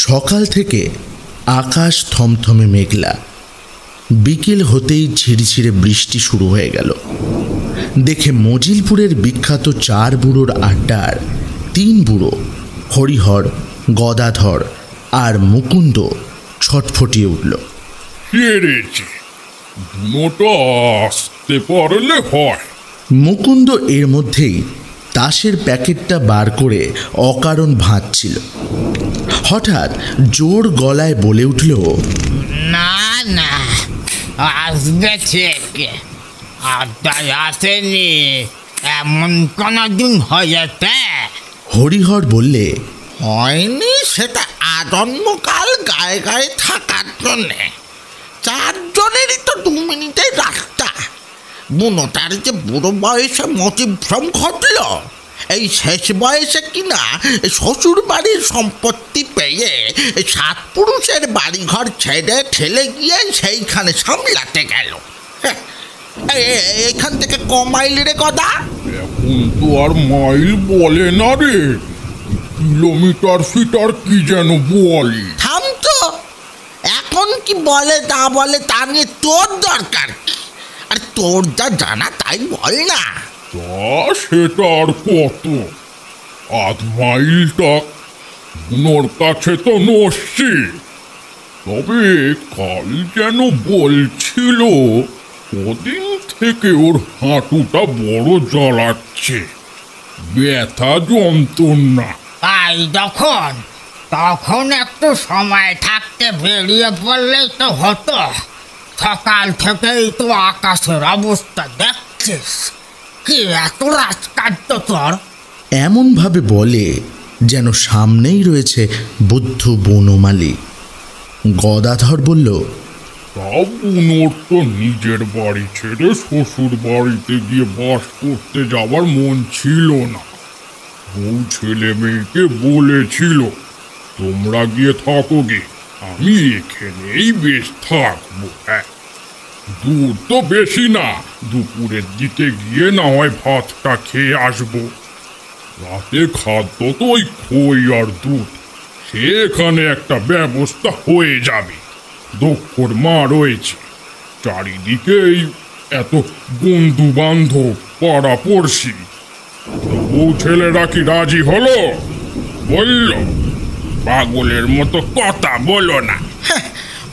সকাল থেকে আকাশ থমথমে মেঘলা। বিকেল হতেই ঝিরিঝিরে বৃষ্টি শুরু হয়ে গেল। দেখে মজিলপুরের বিখ্যাত চার বুড়োর আড্ডার তিন বুড়ো হরিহর, গদাধর আর মুকুন্দ ছটফটিয়ে উঠল। আসতে পারলে হয়। মুকুন্দ এর মধ্যেই তাসের প্যাকেটটা বার করে অকারণ ভাঁজছিল। হঠাৎ জোর গলায় বলে উঠল, না না, আসবে ঠিক, আড্ডায় আসেনি এমন কোনদিন হয়েছে? হরিহর বললে, হয়নি সেটা আজন্মকাল গায়ে গায়ে থাকার জন্যে। চারজনেরই তো 2 মিনিটের রাস্তা। বুনোটার যে বুড়ো বয়সে মতিভ্রম ঘটল, এই শেষ বয়সে কিনা শ্বশুর বাড়ির সম্পত্তি পেয়ে 7 পুরুষের বাড়িঘর ছেড়ে ঠেলে গিয়ে সেইখানে সামলাতে গেল। এখান থেকে কমাইল রে কথা। এখন তো আর মাইল বলে না রে, কিলোমিটার ফিটার কি যেন বলে। থাম তো, এখন কি বলে তা বলে তা নিয়ে তোর দরকার কি? আর তোর যা জানা তাই বল না। তা সেটা আর কত, 1/2 মাইলটা বুনোর কাছে তো নড়ছি। তবে কাল যেন বলছিল ওদিন থেকে ওর হাঁটুটা বড় জ্বালাচ্ছে, ব্যথা যন্ত্রণা। তাই তখন একটু সময় থাকতে বেরিয়ে পড়লেই তো হতো। সকাল থেকেই তো আকাশের অবস্থা দেখছিস, কি এত রাজকার্য তোর? এমনভাবে বলে যেন সামনেই রয়েছে বুদ্ধ বনমালী। গদাধর বলল, তা বুনোর তো নিজের বাড়ি ছেড়ে শ্বশুর বাড়িতে গিয়ে বাস করতে যাওয়ার মন ছিল না। বউ ছেলে মেয়েকে বলেছিল, তোমরা গিয়ে থাকো গে, আমি এখানেই বেশ থাকবো। দূর তো বেশি না, দুপুরের দিকে গিয়ে না হয় ভাতটা খেয়ে আসবো। রাতে খাদ্য তো ওই খই আর দুধ, সেখানে একটা ব্যবস্থা হয়ে যাবে। দক্ষর মা রয়েছে, চারিদিকেই এত বন্ধু বান্ধব, পাড়া পড়শি। বউ ছেলেরা কি রাজি হলো? বলল? পাগলের মতো কথা বলো না।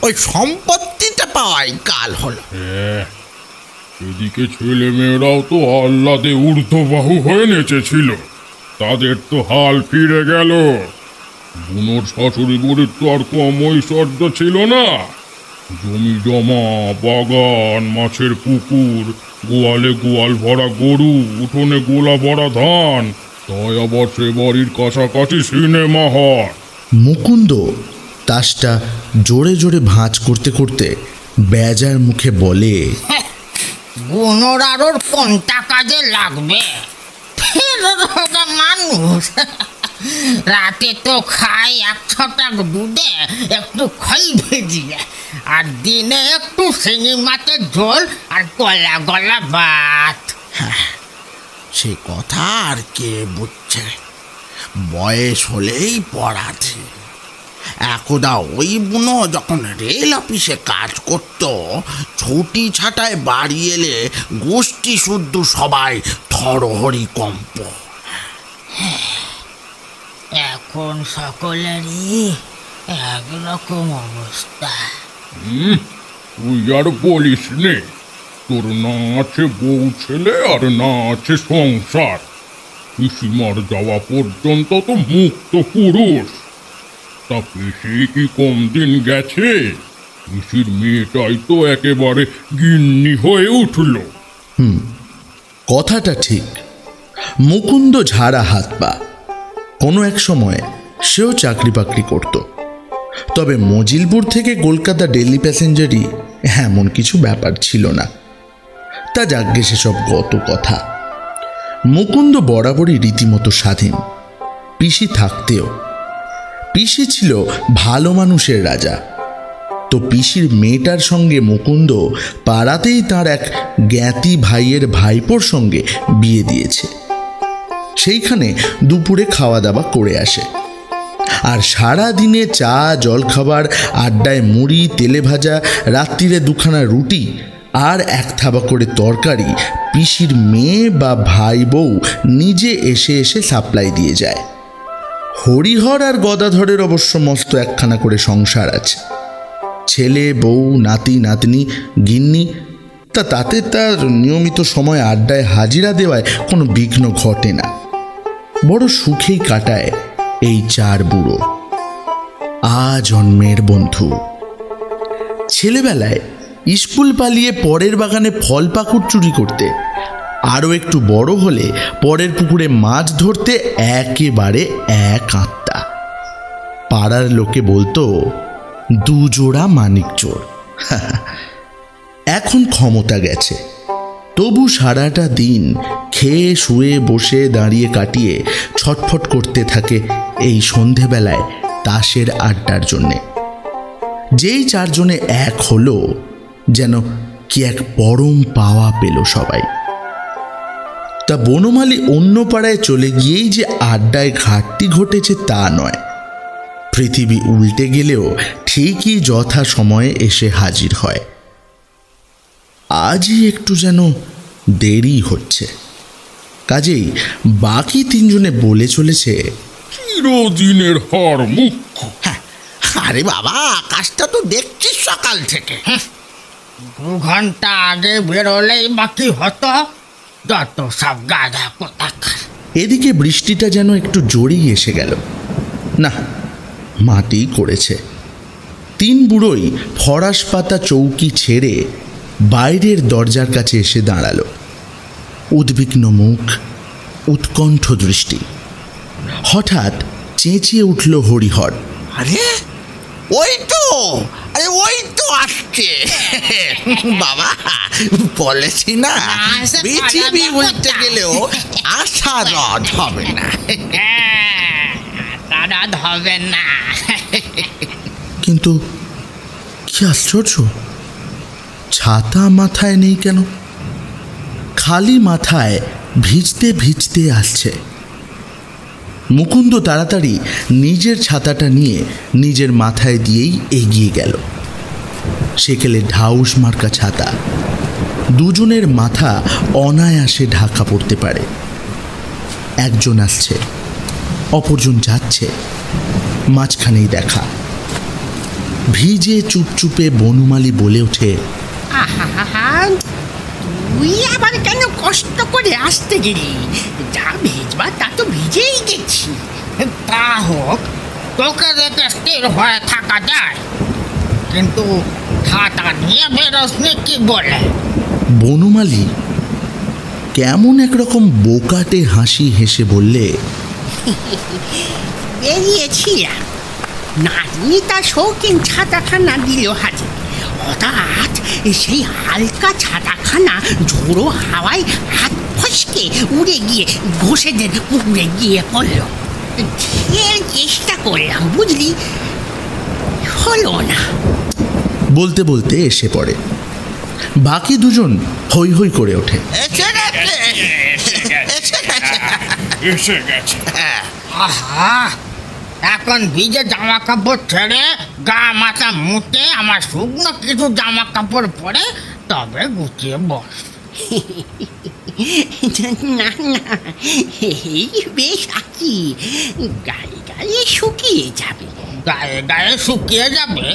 ওই সম্পত্তিটা পাওয়াই কাল হলো। এদিকে ছেলে মেয়েরাও তো আহ্লাদে ঊর্ধ্ববাহু হয়ে নেচেছিল, তাদের তো হাল ফিরে গেল। বুনোর শাশুড়ি বুড়ির তো আর কম ঐশ্বর্য ছিল না। জমি জমা, বাগান, মাছের পুকুর, গোয়ালে গোয়াল ভরা গরু, উঠোনে গোলা ভরা ধান, তাই আবার সে বাড়ির কাছাকাছি সিনেমা হল। মুকুন্দ তাসটা জোরে জোরে ভাঁজ করতে করতে বেজার মুখে বলে, বুনোর আর ওর কোনটা কাজে লাগবে? মানুষ রাতে তো খাই 100 টাকা দুধে একটু খই ভেজিয়ে, আর দিনে একটু শিঙি মাছের ঝোল আর গলা গলা ভাত। সে কথা আর কে বুঝছে? বয়স হলেই পড়াছে। একদা ওই বুনো যখন রেল অফিসে কাজ করত, ছুটি ছাটায় বাড়ি এলে গোষ্ঠী শুদ্ধ সবাই থরহরি কম্প। এখন সকলেরই একরকম অবস্থা। তুই আর বলিস নে, তোর না আছে বউ ছেলে আর না আছে সংসার। পিসিমার যাওয়া পর্যন্ত তো মুক্ত পুরুষ। তা পিসি কি কম দিন গেছে? পিসির মেয়েটাই তো একেবারে গিন্নি হয়ে উঠল। কথাটা ঠিক। মুকুন্দ ঝাড়া হাত পা। কোনো এক সময় সেও চাকরি বাকরি করত। তবে মজিলপুর থেকে কলকাতা ডেইলি প্যাসেঞ্জারই এমন কিছু ব্যাপার ছিল না। তা যাগ্গে সেসব গত কথা। মুকুন্দ বরাবরই রীতিমতো স্বাধীন। পিসি থাকতেও। পিসি ছিল ভালো মানুষের রাজা। তো পিসির মেয়েটার সঙ্গে মুকুন্দ পাড়াতেই তার এক জ্ঞাতি ভাইয়ের ভাইপোর সঙ্গে বিয়ে দিয়েছে। সেইখানে দুপুরে খাওয়া দাওয়া করে আসে। আর সারা দিনে চা জলখাবার, আড্ডায় মুড়ি, তেলে ভাজা, রাত্রিরে দুখানা রুটি আর এক থাবা করে তরকারি পিসির মেয়ে বা ভাই বউ নিজে এসে এসে সাপ্লাই দিয়ে যায়। হরিহর আর গদাধরের অবশ্য মস্ত একখানা করে সংসার আছে, ছেলে বউ, নাতি নাতনি, গিন্নি। তাতে তার নিয়মিত সময় আড্ডায় হাজিরা দেওয়ায় কোনো বিঘ্ন ঘটে না। বড় সুখেই কাটায় এই চার বুড়ো জন্মের বন্ধু। ছেলেবেলায় স্কুল পালিয়ে পরের বাগানে ফল পাকুড় চুরি করতে, আরও একটু বড় হলে পরের পুকুরে মাছ ধরতে একেবারে এক আত্মা। পাড়ার লোকে বলতো দুজোড়া মানিক চোর। এখন ক্ষমতা গেছে, তবু সারাটা দিন খেয়ে শুয়ে বসে দাঁড়িয়ে কাটিয়ে ছটফট করতে থাকে এই সন্ধেবেলায় তাসের আড্ডার জন্যে। যেই চারজনে এক হলো, যেন কি এক পরম পাওয়া পেল সবাই। তা বনমালী অন্য পাড়ায় চলে গিয়েই যে আড্ডায় ঘাটতি ঘটেছে তা নয়। পৃথিবী উল্টে গেলেও ঠিকই যথা সময়ে এসে হাজির হয়। আজই একটু যেন দেরি হচ্ছে, কাজেই বাকি তিনজনে বলে চলেছে, চিরদিনের হার মুখ্য। আরে বাবা, আকাশটা তো দেখছিস সকাল থেকে। 2 ঘন্টা আগে বেরোলেই বাকি হতো, যত সব গাধা কোথাকার। এদিকে বৃষ্টিটা যেন একটু জোরেই এসে গেল। না, মাটি করেছে। 3 বুড়োই ফরাস পাতা চৌকি ছেড়ে বাইরের দরজার কাছে এসে দাঁড়ালো। উদ্বিগ্ন মুখ, উৎকণ্ঠ দৃষ্টি। হঠাৎ চেঁচিয়ে উঠল হরিহর, আরে ওই তো আসছে। বাবা, বলেছি না, পৃথিবী উল্টে গেলেও আশা রদ হবে না। রদ হবে না। কিন্তু কি আশ্চর্য, ছাতা মাথায় নেই কেন? খালি মাথায় ভিজতে ভিজতে আসছে। মুকুন্দ তাড়াতাড়ি নিজের ছাতাটা নিয়ে নিজের মাথায় দিয়েই এগিয়ে গেল। সেকেলে ঢাউস মার্কা ছাতা, দুজনের মাথা অনায়াসে ঢাকা পড়তে পারে। একজন আসছে, অপরজন যাচ্ছে, মাঝখানেই দেখা। ভিজে চুপচুপে বনমালী বলে ওঠে, তুই আবার কেন কষ্ট করে আসতে গেলি? যা ভিজবা তা তো ভিজেই গেছি। তা হোক, তোকে দেখে স্থির হয়ে থাকা যায়, কিন্তু ছাতা নিয়ে বেরোসনি কি বলে? বনমালী কেমন একরকম বোকাটে হাসি হেসে বললে, বেরিয়েছিলাম, নাতনি তার শৌখিন ছাতাখানা দিল হাতে। হঠাৎ সেই হালকা ছাতাখানা ঝোড়ো হাওয়ায় হাত ফসকে উড়ে গিয়ে ঘষেদের পুকুরে গিয়ে পড়ল। ঢের চেষ্টা করলাম, বুঝলি, হলো না। বলতে বলতে এসে পড়ে। বাকি দুজন হৈ হৈ করে ওঠে, এসে গেছে। আহা, এখন ভিজে জামা কাপড় ছেড়ে গা মাথা মুছে আমার শুকনো কিছু জামা কাপড় পরে তবে গুছিয়ে বস। না না, এই বেশ আছি, গায়ে গায়ে শুকিয়ে যাবে। গায়ে গায়ে শুকিয়ে যাবে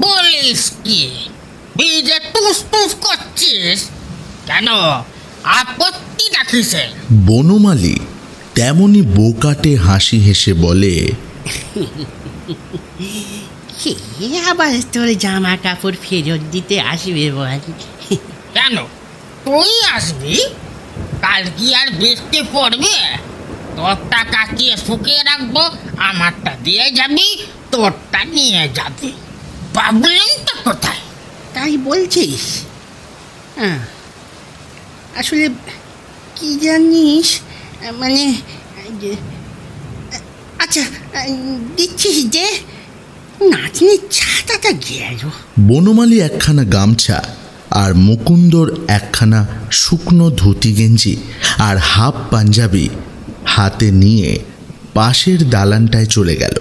বলিস কি? ভিজে টুস টুস করছিস কেন? আপত্তি রাখিসে? বনমালী তেমনি বোকাটে হাসি হেসে বলে, কে আবার তোর জামা কাপড় ফেরত দিতে আসবে বল? কেন তুই আসবি? কাল কি আর বৃষ্টি পড়বে? তোরটা কাটিয়ে শুকিয়ে রাখবো, আমারটা দিয়ে যাবি, তোরটা নিয়ে যাবি। প্রবলেমটা কোথায়? তাই বলছিস? আসলে কি জানিস, মানে আচ্ছা দিচ্ছিস যে, নাতনির ছাতাটা গেল। বনমালী একখানা গামছা আর মুকুন্দর একখানা শুকনো ধুতি গেঞ্জি আর হাফ পাঞ্জাবি হাতে নিয়ে পাশের দালানটায় চলে গেল।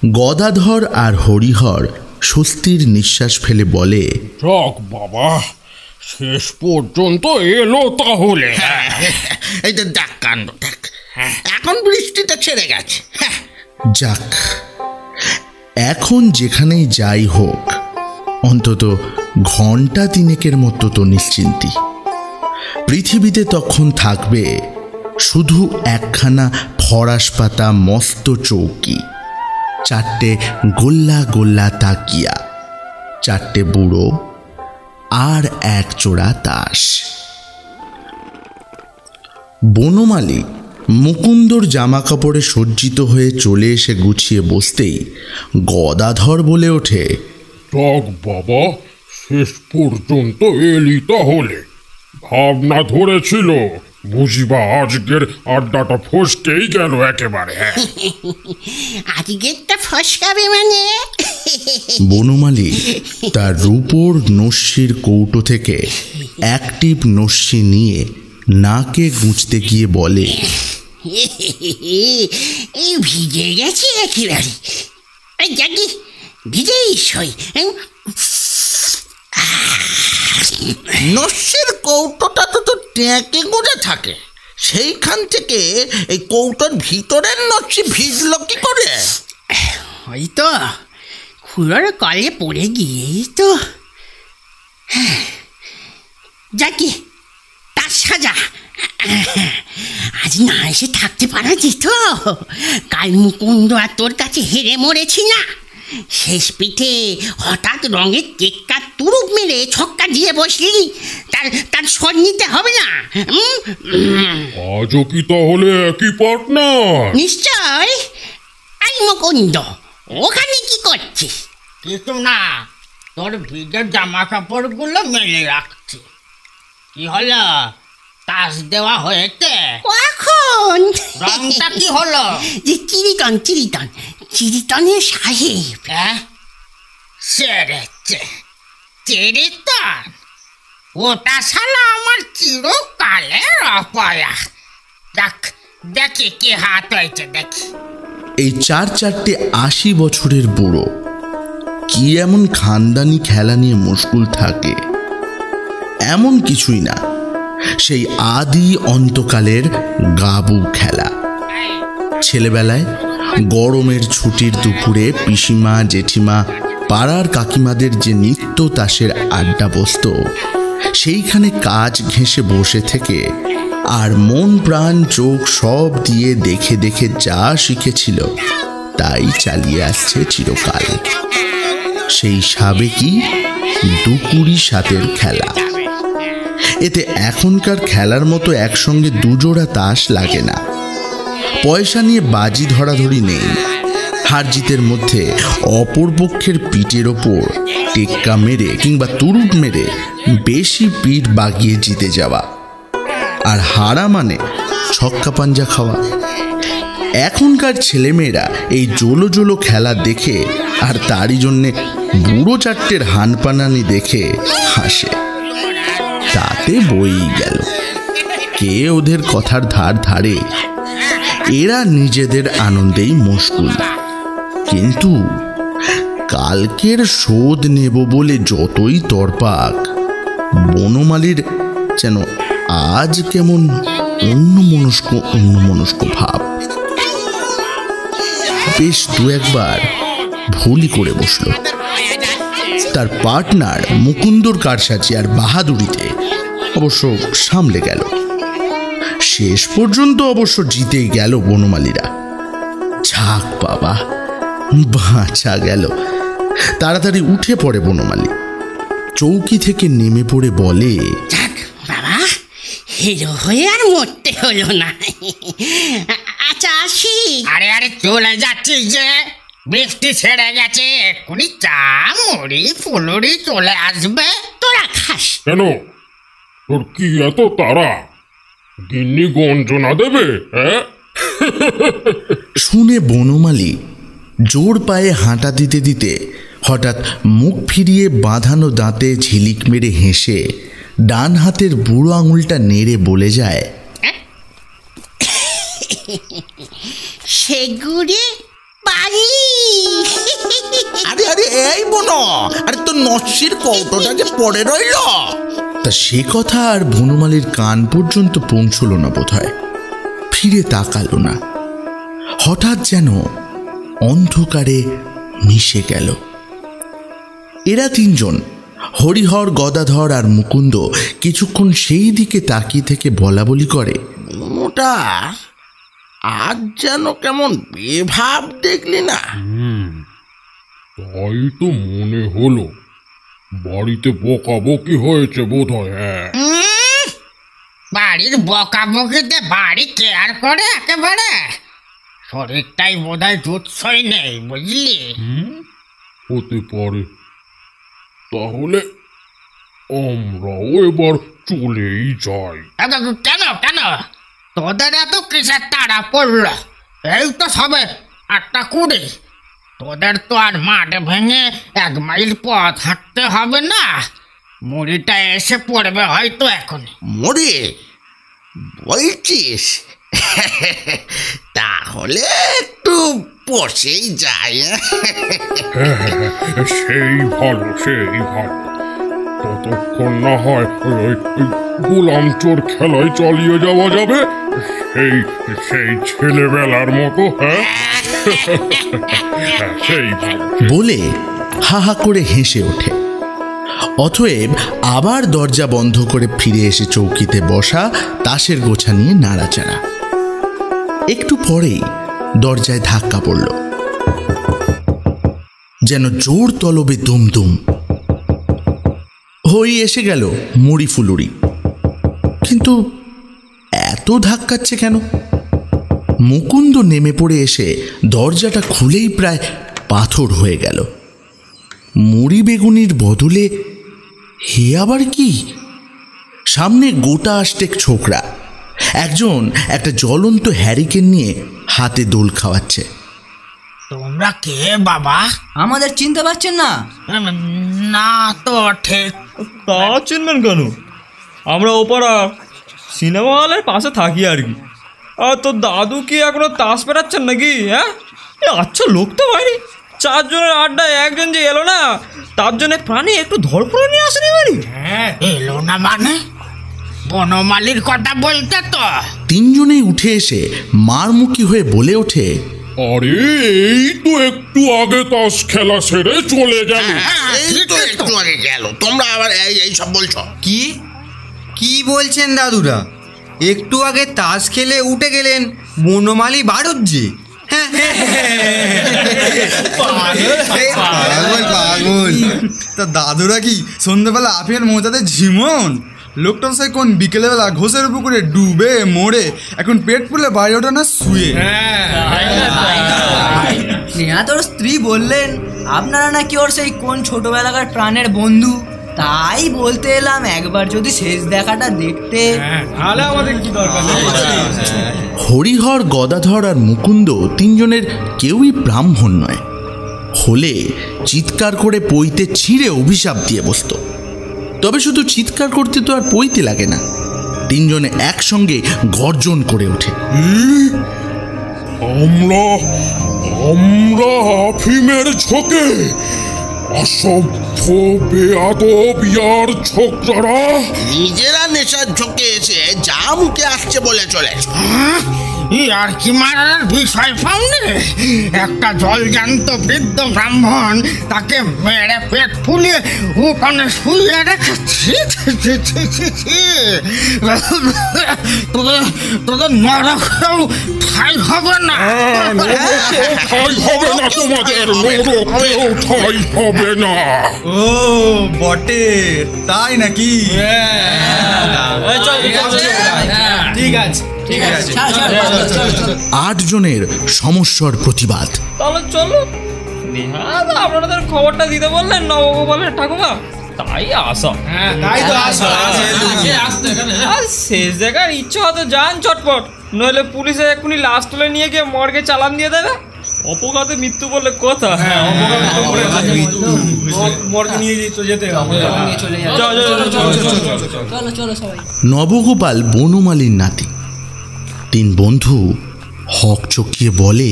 গদাধর আর হরিহর স্বস্তির নিঃশ্বাস ফেলে বলে, যাক বাবা, শেষ পর্যন্ত এলো তাহলে। এই তো দেখ কাণ্ড, দেখ এখন বৃষ্টিটা ছেড়ে গেছে। যাক, এখন যেখানেই যাই হোক অন্তত ঘন্টা তিনেকের মতো তো নিশ্চিন্তি। পৃথিবীতে তখন থাকবে শুধু একখানা ফরাস পাতা মস্ত চৌকি, 4টে গোল্লা গোল্লা তাকিয়া, 4টে বুড়ো আর 1 জোড়া তাস। বনমালী মুকুন্দর জামা কাপড়ে সজ্জিত হয়ে চলে এসে গুছিয়ে বসতেই গদাধর বলে ওঠে, যাক বাবা, শেষ পর্যন্ত এলি তাহলে। ভাবনা ধরেছিল বুঝিবা আজকের আড্ডাটা ফসকেই গেল একেবারে। আজকেরটা ফসকাবে মানে? বনমালী তার রূপোর নস্যির কৌটো থেকে অ্যাক্টিভ নস্যি নিয়ে নাকে গুঁজতে গিয়ে বলে, এই ভিজে গেছে একেবারে। এই জাগি ভিজেই সই। নস্যের কৌটোটা তো ট্যাঁকে গুঁজে থাকে, সেইখান থেকে এই কৌটোর ভিতরের নস্যি ভিজলো কি করে? ওই তো খুড়োর কলে পড়ে গিয়েই তো। জাগি তার সাজা, আজ না এসে থাকতে পারা যেত। কাল মুকুন্দ আর তোর কাছে হেরে মরেছি না, শেষ পিঠে হঠাৎ রঙের টেক্কা তুরুপ মেরে ছক্কা দিয়ে বসলি, তার স্বর নিতে হবে না? আজও কি তাহলে একই পার্টনার? নিশ্চয়। আই মুকুন্দ, ওখানে কি করছিস? কিছু না, তোর ভিজে জামা কাপড়গুলো মেলে রাখছি। কি হলো, তাস দেওয়া হয়েছে? কখন? রংটা কি হলো? যে চিরিতনের সাহেব। সেরেছে চিরিতন? ওটা শালা আমার চিরকালের অপয়া। দেখ দেখি কি হাত হয়েছে, দেখি। এই 4 80 বছরের বুড়ো কি এমন খানদানি খেলা নিয়ে মুশকুল থাকে? এমন কিছুই না, সেই আদি অন্তকালের গাবু খেলা। ছেলেবেলায় গরমের ছুটির দুপুরে পিসিমা জেঠিমা পাড়ার কাকিমাদের যে নিত্য তাসের আড্ডা বসত, সেইখানে কাজ ঘেঁষে বসে থেকে আর মন প্রাণ চোখ সব দিয়ে দেখে দেখে যা শিখেছিল তাই চালিয়ে আসছে চিরকাল। সেই সাবেকি দুকুড়ি সাতের খেলা। এতে এখনকার খেলার মতো একসঙ্গে 2 জোড়া তাস লাগে না, পয়সা নিয়ে বাজি ধরাধরি নেই। হার জিতের মধ্যে অপরপক্ষের পিঠের ওপর টেক্কা মেরে কিংবা তুরুপ মেরে বেশি পিঠ বাগিয়ে জিতে যাওয়া, আর হারা মানে ছক্কা পাঞ্জা খাওয়া। এখনকার ছেলেমেয়েরা এই জোলো জোলো খেলা দেখে আর তারই জন্যে বুড়ো 4টের হানপানানি দেখে হাসে। তাতে বই গেল, কে ওদের কথার ধার ধারে? এরা নিজেদের আনন্দেই মশগুল। কিন্তু কালকের শোধ নেব বলে যতই তরপাক, বনমালীর যেন আজ কেমন অন্যমনস্ক ভাব। বেশ 2-1বার ভুলই করে বসল। তার পার্টনার মুকুন্দর কারসাজি আর বাহাদুরিতে অবশ্য সামলে গেল। শেষ পর্যন্ত অবশ্য জিতেই গেল বনমালীরা। যাক বাবা, বাঁচা গেল। তাড়াতাড়ি উঠে পড়ে বনমালী, চৌকি থেকে নেমে পড়ে বলে, যাক বাবা, হিরো হয়ে আর মরতে হলো না। আচ্ছা আসি। আরে আরে চলে যাচ্ছিস যে? বৃষ্টি ছেড়ে গেছে, এক্ষুনি চা মুড়ি ফুলুরি চলে আসবে। তোরা খাস? কেন, তোর কি এত তারা? গিন্নি গঞ্জনা দেবে? শুনে বনমালী জোর পায়ে হাঁটা দিতে দিতে হঠাৎ মুখ ফিরিয়ে বাঁধানো দাঁতে ঝিলিক মেরে হেসে ডান হাতের বুড়ো আঙুলটা নেড়ে বলে যায়, সেগুড়ে পারি। আরে আরে এই বোনো, আরে তোর নস্যির কৌটোটা যে পড়ে রইল। তা সে কথা আর বনমালীর কান পর্যন্ত পৌঁছল না বোধহয়। ফিরে তাকালো না, হঠাৎ যেন অন্ধকারে মিশে গেল। এরা তিনজন, হরিহর, গদাধর আর মুকুন্দ, কিছুক্ষণ সেই দিকে তাকিয়ে থেকে বলা বলি করে, মোটা আজ যেন কেমন বেভাব দেখলি না? তাই তো মনে হলো। বাড়িতে বকাবকি হয়েছে বোধ হয়। হ্যাঁ, বাড়ির বকাবকিতে বাড়ি কেয়ার করে একেবারে। শরীরটাই বোধহয় জুৎসই নেই, বুঝলি? হতে পারে। তাহলে আমরাও এবার চলেই যাই। কেন কেন তোদের এত কিসের তাড়া পড়ল? এই তো সবে 8:20। তোদের তো আর মাঠ ভেঙে 1 মাইল পথ হাঁটতে হবে না। মুড়িটা এসে পড়বে হয়তো এখন। মরে বলছিস? তাহলে একটু বসেই যাই। সেই ভালো, সেই ভালো। ততক্ষণ না হয় ওই গোলাম চোর খেলায় চালিয়ে যাওয়া যাবে, সেই সেই ছেলেবেলার মতো। হ্যাঁ, সেই ভালো। বলে হা হা করে হেসে ওঠে। অতএব আবার দরজা বন্ধ করে ফিরে এসে চৌকিতে বসা, তাসের গোছা নিয়ে নাড়াচাড়া। একটু পরেই দরজায় ধাক্কা পড়ল, যেন জোর তলবে দুমদুম। হই এসে গেল মুড়ি ফুলুরি। কিন্তু এত ধাক্কাচ্ছে কেন? মুকুন্দ নেমে পড়ে এসে দরজাটা খুলেই প্রায় পাথর হয়ে গেল। মুড়ি বেগুনির বদলে হে আবার কি? সামনে গোটা আষ্টেক ছোকরা, একজন একটা জ্বলন্ত হ্যারিকেন নিয়ে হাতে দোল খাওয়াচ্ছে। তোমরা কে বাবা? আমাদের চিনতে পারছেন না? না তো ঠিক। তা চিনবেন কেন? আমরা ওপাড়া সিনেমা হলের পাশে থাকি আর কি। আর তোর দাদু কি এখনো তাস পেরাচ্ছেন নাকি? হ্যাঁ, আচ্ছা লোক তো বাইরে 4 জনের আড্ডায় একজন যে এলো না, তার জন্য প্রাণী একটু ধরপড়ে নিয়ে আসেনি বাড়ি। এলো না মানে? বনমালীর কথা বলতে তো। তিনজনেই উঠে এসে মারমুখী হয়ে বলে ওঠে, আরে এই তো একটু আগে তাস খেলা সেরে চলে গেল। এই তো একটু আগে গেল, তোমরা আবার এই সব বলছো? কি কি বলছেন দাদুরা? একটু আগে তাস খেলে উঠে গেলেন বনমালী বাড়ুজ্জি। পাগল পাগল। তা দাদুরা কি সন্ধ্যাবেলা আফিয়ার মোজাতে ঝিমন? লোকটা সে কোন বিকেলবেলা ঘোষের পুকুরে ডুবে মরে এখন পেট ফুলে বাইরে ওঠে না শুয়ে। স্নেহা তোর স্ত্রী বললেন আপনারা নাকি ওর সেই কোন ছোটবেলাকার প্রাণের বন্ধু, তাই বলতে এলাম একবার যদি শেষ দেখাটা দেখতে। তাহলে আমাদের কি দরকার? হরিহর, গদাধর আর মুকুন্দ তিনজনের কেউই ব্রাহ্মণ নয়। হলে চিৎকার করে পইতে ছিঁড়ে অভিশাপ দিয়ে বসত। তবে শুধু চিৎকার করতে তো আর পইতে লাগে না। তিনজনে একসঙ্গে গর্জন করে ওঠে, আমরা আমরা আফিমের ঝোঁকে অসভ্য বেয়াদব ইয়ার ছোকরা নিজেরা নেশার ঝোঁকে এসে যা মুখে আসছে বলে চলে। আর কি মারার বিষয় পাওনি? একটা জলজান্ত বৃদ্ধ ব্রাহ্মণ, তাকে মেরে পেট ফুলিয়ে ওখানে শুয়ে রেখেছি। তোদের নরকেও ঠাই হবে না। ঠাই হবে না, তোমাদের নরকেও ঠাই হবে না। ও বটে, তাই নাকি? ঠিক আছে, ঠিক আছে। 8 জনের সমস্যার প্রতিবাদ। তাহলে চলো। নেহাত আপনাদের খবরটা দিতে বললেন নবগোপালের ঠাকুমা, তাই আসা। তাই তো আসো। আর শেষ দেখার ইচ্ছা হতো যান চটপট, নইলে পুলিশে এক্ষুনি লাশ তুলে নিয়ে গিয়ে মর্গে চালান দিয়ে দেবে। অপঘাতে মৃত্যু বললে কথা। মর্গে নিয়ে যেতে হবে। নবগোপাল বনমালীর নাতি। 3 বন্ধু হক চকিয়ে বলে,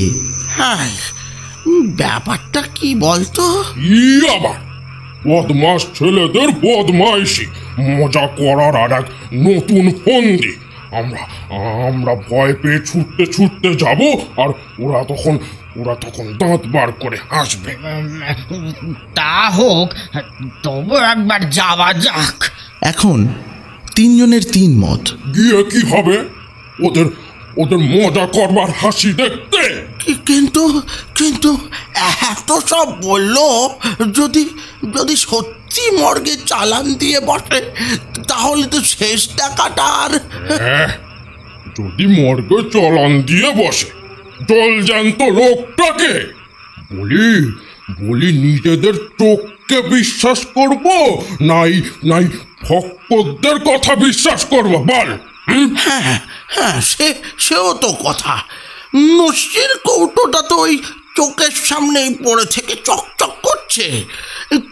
ব্যাপারটা কি বলতো? কি আবার? বদমাস ছেলেদের বদমাইশি, মজা করার আর এক নতুন ফন্দি। আমরা ভয় পেয়ে ছুটতে ছুটতে যাব, আর ওরা তখন দাঁত বার করে হাসবে। তা হোক, তবু একবার যাওয়া যাক। এখন তিনজনের তিন মত। গিয়ে কি হবে? ওদের মজা করবার হাসি দেখতে। কিন্তু এত সব বললো, যদি সত্যি মর্গে চালান দিয়ে বসে, তাহলে তো শেষ টাকাটা আর। যদি মর্গে চালান দিয়ে বসে, জল জ্যান্ত লোকটাকে বলি নিজেদের চোখকে বিশ্বাস করব, নাই ভক্তদের কথা বিশ্বাস করব? বল। হ্যাঁ, সেও তো কথা। নস্যির কৌটোটা তো ওই চোখের সামনেই পড়ে থেকে চকচক করছে।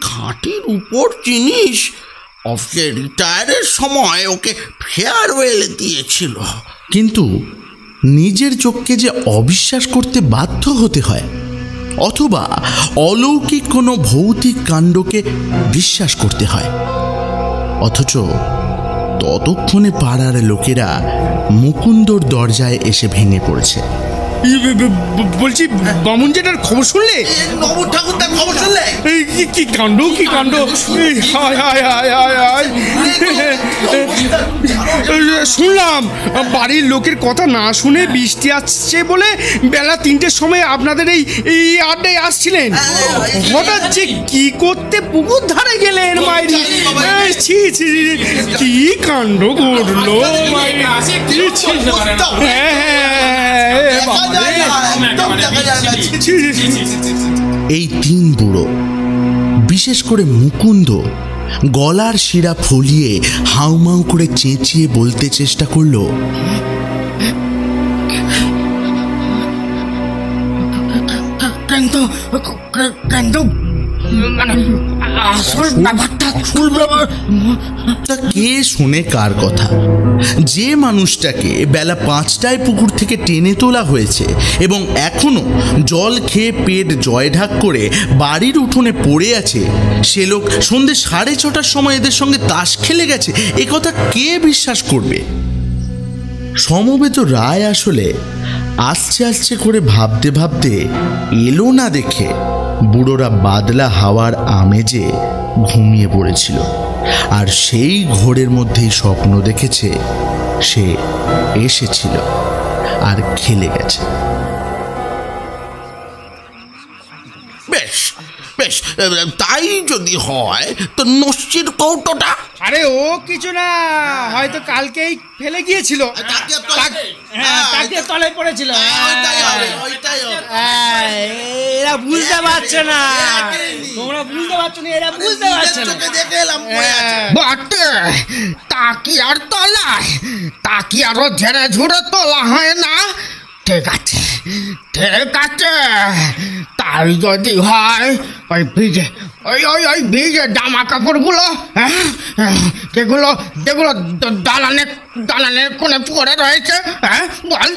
খাঁটির উপর জিনিস। অফিসে রিটায়ারের সময় ওকে ফেয়ারওয়েল দিয়েছিল। কিন্তু নিজের চোখকে যে অবিশ্বাস করতে বাধ্য হতে হয়, অথবা অলৌকিক কোনো ভৌতিক কাণ্ডকে বিশ্বাস করতে হয়। অথচ ততক্ষণে পাড়ার লোকেরা মুকুন্দর দরজায় এসে ভেঙে পড়েছে। বলছি, বামুন জেঠার খবর শুনলে? নবু ঠাকুরদার খবর শুনলে? কি কাণ্ড, কি কাণ্ড! শুনলাম বাড়ির লোকের কথা না শুনে বৃষ্টি আসছে বলে বেলা 3টের সময় আপনাদের এই আড্ডায় আসছিলেন। হঠাৎ যে কি করতে পুকুর ধারে গেলেন মাইরি! ছি ছি, কি কাণ্ড ঘটলো! এই তিন বুড়ো, বিশেষ করে মুকুন্দ, গলার শিরা ফুলিয়ে হাউমাউ করে চেঁচিয়ে বলতে চেষ্টা করলো, কিন্তু আসল ব্যাপারটা কে শোনে কার কথা? যে মানুষটাকে বেলা 5টায় পুকুর থেকে টেনে তোলা হয়েছে এবং এখনো জল খেয়ে পেট জয়ঢাক করে বাড়ির উঠোনে পড়ে আছে, সে লোক সন্ধ্যে 6:30টার সময় এদের সঙ্গে তাস খেলে গেছে, এ কথা কে বিশ্বাস করবে? সমবেত রায় আসলে আসছে করে ভাবতে ভাবতে এলো না দেখে বুড়োরা বাদলা হাওয়ার আমেজে ঘুমিয়ে পড়েছিল। আর সেই ঘোরের মধ্যেই স্বপ্ন দেখেছে সে এসেছিল আর খেলে গেছে। বেশ বেশ, তাই যদি হয় তো নস্যির কৌটোটা? আরে ও কিছু না, হয়তো কালকেই ফেলে গিয়েছিল, তাকে তলায় পড়েছিল। এরা বুঝতে পারছে না, তোমরা বুঝতে পারছো না, এরা বুঝতে পারছে না। বটে, তা কি আর তলায়? তা কি আরো ঝেড়ে ঝুড়ে তোলা হয় না? ঠিক আছে, তাই যদি হয়, ওই ভিজে জামা কাপড়গুলো, যেগুলো দালানের কোণে পড়ে রয়েছে, বল।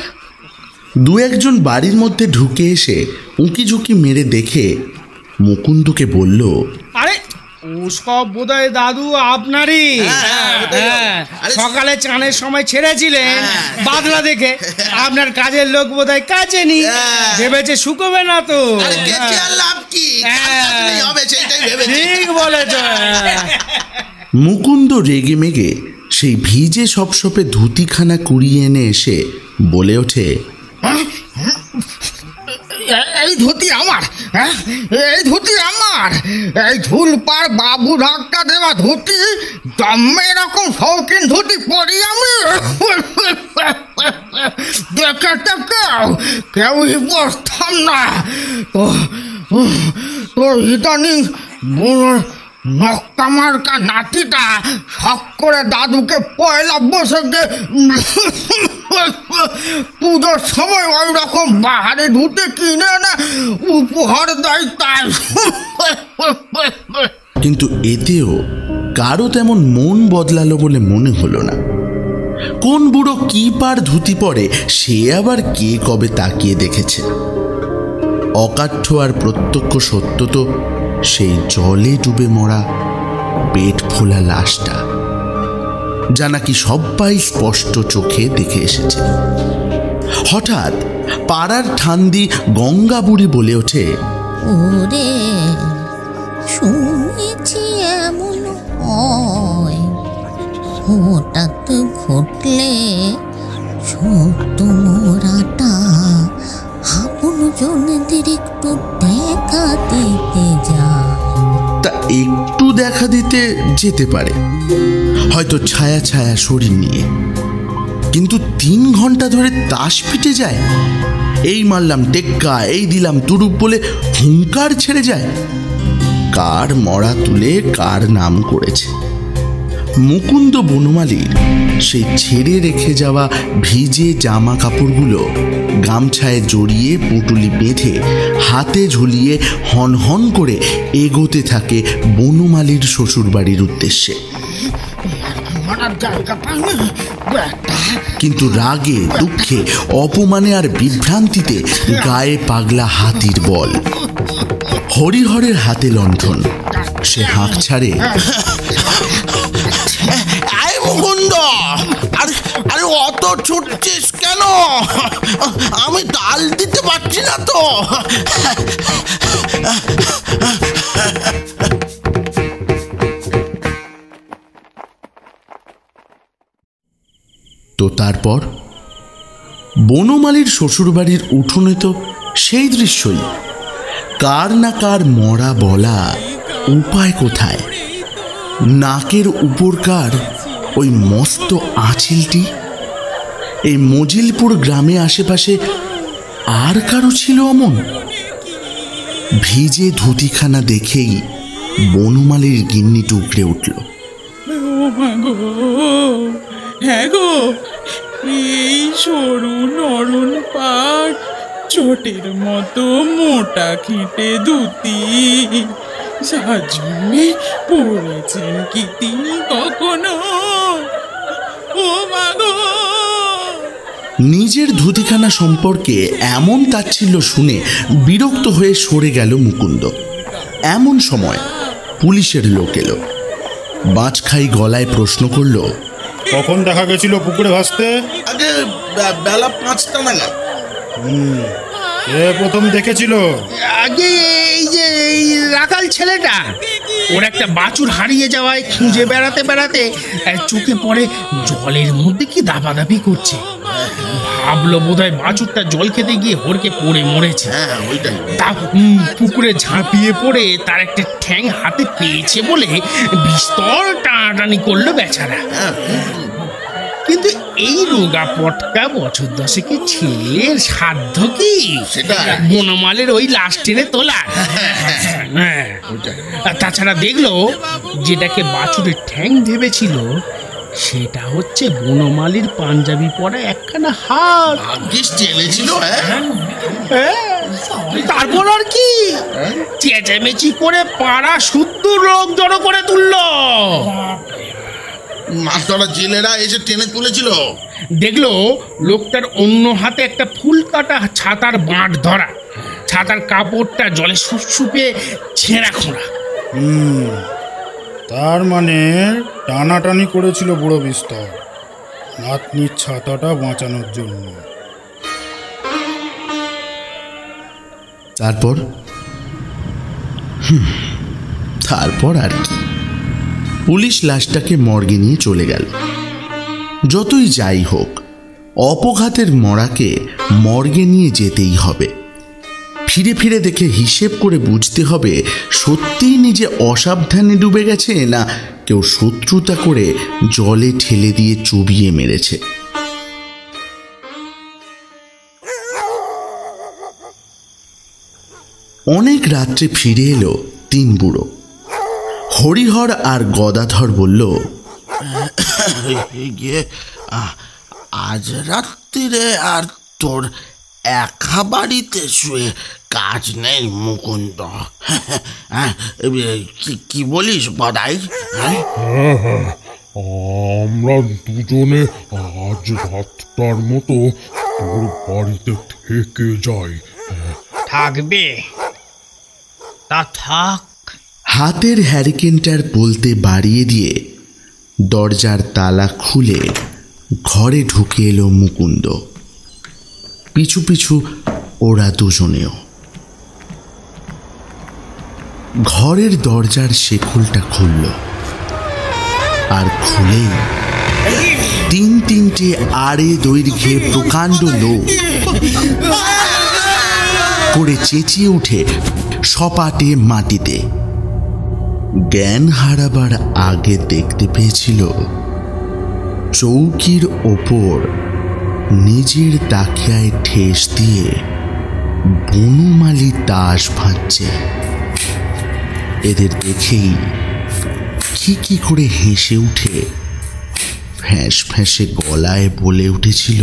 দু একজন বাড়ির মধ্যে ঢুকে এসে উঁকি ঝুঁকি মেরে দেখে মুকুন্দকে বলল, আরে ও সব বোধহয় দাদু আপনারই। সকালে চানের সময় ছেড়েছিলেন বাদলা দেখে, আপনার কাজের লোক বোধহয় কাজে নি, ভেবেছে শুকোবে না তো। ঠিক বলেছ। মুকুন্দ রেগে মেগে সেই ভিজে সপসপে ধুতিখানা কুড়িয়ে এনে এসে বলে ওঠে, এই ধুতি আমার, এই ধুতি আমার, এই ঝুলপার বাবু ধাক্কা দেওয়া ধুতি, জন্মে এরকম শৌখিন ধুতি পরি আমি দেখে কেউই বসতাম না। তো ইদানিং নক্কামার্কা নাতিটা শখ করে দাদুকে পয়লা বৈশাখে পুজোর সময় ওই রকম বাহারে ধুতে কিনে এনে উপহার দেয় তাই। কিন্তু এতেও কারো তেমন মন বদলালো বলে মনে হলো না। কোন বুড়ো কি পার ধুতি পরে সে আবার কে কবে তাকিয়ে দেখেছে। অকাঠ্য আর প্রত্যক্ষ সত্য তো সেই জলে ডুবে মরা পেট ফোলা লাশটা, যা নাকি সবাই স্পষ্ট চোখে দেখে এসেছে। হঠাৎ পাড়ার ঠান্দি গঙ্গা বুড়ি বলে ওঠে, ওরে শুনেছি এমন হয়, হঠাৎ ঘটলে সত্য মরাটা আপন জনদের একটু দেখা দিতে যায়। তা একটু দেখা দিতে যেতে পারে, হয়তো ছায়া ছায়া শরীর নিয়ে, কিন্তু 3 ঘন্টা ধরে তাস পিটে যায়, এই মারলাম টেক্কা, এই দিলাম তুরুপ বলে হুঙ্কার ছেড়ে যায়। কার মরা তুলে কার নাম করেছে। মুকুন্দ বনমালীর সেই ছেড়ে রেখে যাওয়া ভিজে জামা কাপড়গুলো গামছায় জড়িয়ে পুঁটুলি বেঁধে হাতে ঝুলিয়ে হন হন করে এগোতে থাকে বনমালীর শ্বশুরবাড়ির উদ্দেশ্যে। কিন্তু রাগে, দুঃখে, অপমানে আর বিভ্রান্তিতে গায়ে পাগলা হাতির বল। হরিহরের হাতে লণ্ঠন, সে হাঁক ছাড়ে, মুকুন্দ, আরে অত ছুটছিস কেন? আমি তাল দিতে পারছি না তো। তো তারপর বনমালীর শ্বশুরবাড়ির উঠোনে তো সেই দৃশ্যই। কার না কার মরা বলা, উপায় কোথায়? নাকের উপরকার ওই মস্ত আঁচিলটি। এই মজিলপুর গ্রামে আশেপাশে আর কারো ছিল অমন? ভিজে ধুতিখানা দেখেই বনমালীর গিন্নি টুকরে উঠল। হ্যাঁ গো, এই সরু নরম পাড়, চটের মতো মোটা খেটে ধুতি, যার জন্যে পড়েছেন কি তিনি কখনো? ও মা গো! নিজের ধুতিখানা সম্পর্কে এমন তাচ্ছিল্য শুনে বিরক্ত হয়ে সরে গেল মুকুন্দ। এমন সময় পুলিশের লোক এলো। বাঁচখাই গলায় প্রশ্ন করল, কখন দেখা গেছিল পুকুরে ভাসতে? আগে বেলা 5টা নাগাদ। কে প্রথম দেখেছিল? আগে এই রাখাল ছেলেটা, ওর একটা বাছুর হারিয়ে যাওয়ায় খুঁজে বেড়াতে বেড়াতে চোখে পড়ে জলের মধ্যে কি দাপাদাপি করছে। ভাবলো বোধহয় বাছুরটা জল খেতে গিয়ে হড়কে পড়ে মরেছে। তা পুকুরে ঝাঁপিয়ে পড়ে তার একটা ঠ্যাং হাতে পেয়েছে বলে বিস্তর টানাটানি করলো বেচারা। কিন্তু এই রোগা পটকা বছর 10 ছেলের সাধ্য কি সেটা বনমালের ওই লাশ টেনে তোলা? তাছাড়া দেখলো যেটাকে বাছুরের ঠ্যাং ভেবেছিল সেটা হচ্ছে বনমালীর পাঞ্জাবি পরা একখানা হাত। টেনেছিল। তারপর আর কি চেঁচামেচি করে পাড়া শুদ্ধ লোক জড়ো করে তুললো। মাছ ধরা জেলেরা এসে টেনে তুলেছিল। দেখলো লোকটার অন্য হাতে একটা ফুল কাটা ছাতার বাঁট ধরা, ছাতার কাপড়টা জলে সুপসুপে ছেঁড়া খোঁড়া। তার মানে টানাটানি করেছিল বুড়ো বিস্তর নাতনির ছাতাটা বাঁচানোর জন্য। তারপর আর কি, পুলিশ লাশটাকে মর্গে নিয়ে চলে গেল। যতই যাই হোক, অপঘাতের মরাকে মর্গে নিয়ে যেতেই হবে। ফিরে ফিরে দেখে হিসেব করে বুঝতে হবে সত্যিই নিজে অসাবধানে ডুবে গেছে না কেউ শত্রুতা করে জলে ঠেলে দিয়ে চুবিয়ে মেরেছে। অনেক রাত্রে ফিরে এলো 3 বুড়ো। হরিহর আর গদাধর বলল, আজ রাত্রিরে আর তোর একা বাড়িতে শুয়ে কাজ নেই মুকুন্দ। কি বলিস বদাই? আমরা দুজনে আজ রাতটার মতো তোর বাড়িতে থেকে যাই। থাকবে তা থাক। হাতের হ্যারিকেনটার বলতে বাড়িয়ে দিয়ে দরজার তালা খুলে ঘরে ঢুকে এলো মুকুন্দ, পিছু পিছু ওরা দুজনেও। ঘরের দরজার শেকলটা খুলল, আর খুলেই তিনটে আড়ে দৈর্ঘ্যে প্রকাণ্ড লোক করে চেঁচিয়ে উঠে সপাটে মাটিতে। জ্ঞান হারাবার আগে দেখতে পেয়েছিল চৌকির ওপর নিজের তাকিয়ায় ঠেস দিয়ে বনমালী তাস ভাঁজছে। এদের দেখেই কি করে হেসে উঠে ফ্যাঁস ফ্যাঁসে গলায় বলে উঠেছিল,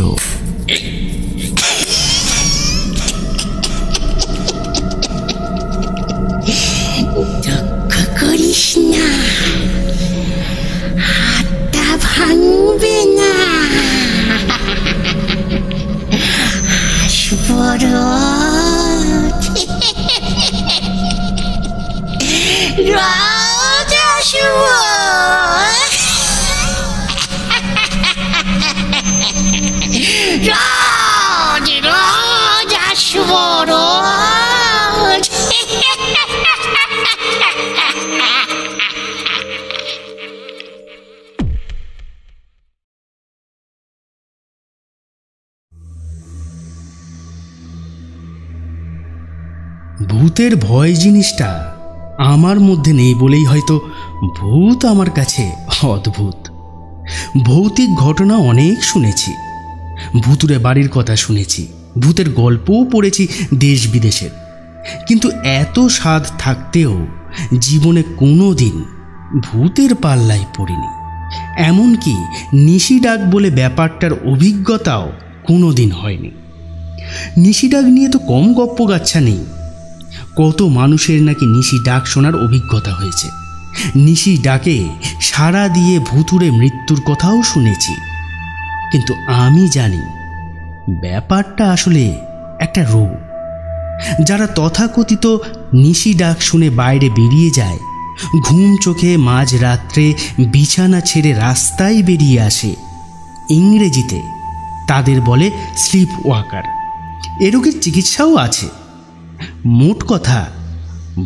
দুঃখ করিস না, হাতটা ভাঙবে না। রোজ আসব, রোজ রোজ আসব, রোজ। ভূতের ভয় জিনিসটা আমার মধ্যে নেই বলেই হয়তো ভূত আমার কাছে অদ্ভুত। ভৌতিক ঘটনা অনেক শুনেছি, ভুতুরে বাড়ির কথা শুনেছি, ভূতের গল্পও পড়েছি দেশ বিদেশের, কিন্তু এত স্বাদ থাকতেও জীবনে কোনো দিন ভূতের পাল্লায় পড়িনি। এমনকি নিশিডাক বলে ব্যাপারটার অভিজ্ঞতাও কোনো দিন হয়নি। নিশিডাক নিয়ে তো কম গপ্পগাচ্ছা নেই। কত মানুষের নাকি নিশি ডাক শোনার অভিজ্ঞতা হয়েছে। নিশি ডাকে সাড়া দিয়ে ভুতুরে মৃত্যুর কথাও শুনেছি, কিন্তু আমি জানি ব্যাপারটা আসলে একটা রোগ। যারা তথাকথিত নিশি ডাক শুনে বাইরে বেরিয়ে যায়, ঘুম চোখে মাঝরাত্রে বিছানা ছেড়ে রাস্তায় বেরিয়ে আসে, ইংরেজিতে তাদের বলে স্লিপ ওয়াকার। এ রোগের চিকিৎসাও আছে। মোট কথা,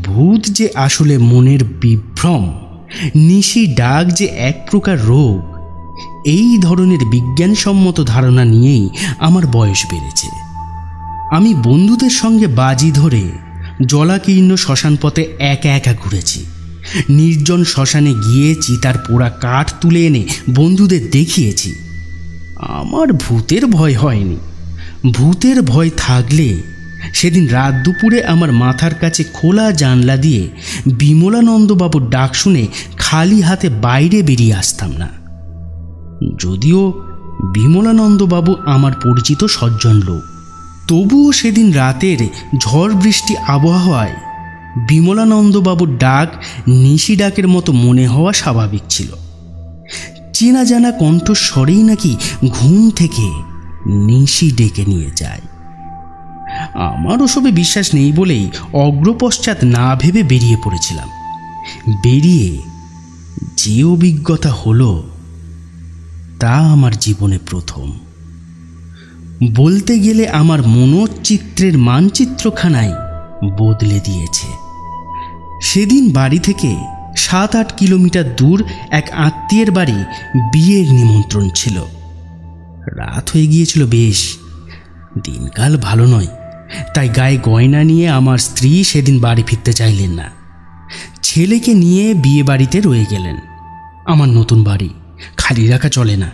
ভূত যে আসলে মনের বিভ্রম, নিশি ডাক যে এক প্রকার রোগ, এই ধরনের বিজ্ঞানসম্মত ধারণা নিয়েই আমার বয়স বেড়েছে। আমি বন্ধুদের সঙ্গে বাজি ধরে জলাকীর্ণ শ্মশানপথে একা একা ঘুরেছি। নির্জন শ্মশানে গিয়ে চিতার পোড়া কাঠ তুলে এনে বন্ধুদের দেখিয়েছি। আমার ভূতের ভয় হয়নি। ভূতের ভয় থাকলে সেদিন রাত দুপুরে আমার মাথার কাছে খোলা জানলা দিয়ে বিমলানন্দবাবুর ডাক শুনে খালি হাতে বাইরে বেরিয়ে আসতাম না। যদিও বিমলানন্দবাবু আমার পরিচিত সজ্জন লোক, তবুও সেদিন রাতের ঝড় বৃষ্টি আবহাওয়ায় বিমলানন্দবাবুর ডাক নিশি ডাকের মতো মনে হওয়া স্বাভাবিক ছিল। চেনা জানা কণ্ঠস্বরেই নাকি ঘুম থেকে নিশি ডেকে নিয়ে যায়। আমার ওসবে বিশ্বাস নেই বলেই অগ্রপশ্চাৎ না ভেবে বেরিয়ে পড়েছিলাম। বেরিয়ে যে অভিজ্ঞতা হলো তা আমার জীবনে প্রথম। বলতে গেলে আমার মনোচিত্রের মানচিত্রখানাই বদলে দিয়েছে। সেদিন বাড়ি থেকে 7-8 কিলোমিটার দূর এক আত্মীয়ের বাড়ি বিয়ের নিমন্ত্রণ ছিল। রাত হয়ে গিয়েছিল বেশ, দিনকাল ভালো নয়, তাই গায়ে গয়না নিয়ে আমার স্ত্রী সেদিন বাড়ি ফিরতে চাইলেন না। ছেলেকে নিয়ে বিয়ে বাড়িতে রয়ে গেলেন। আমার নতুন বাড়ি খালি রাখা চলে না,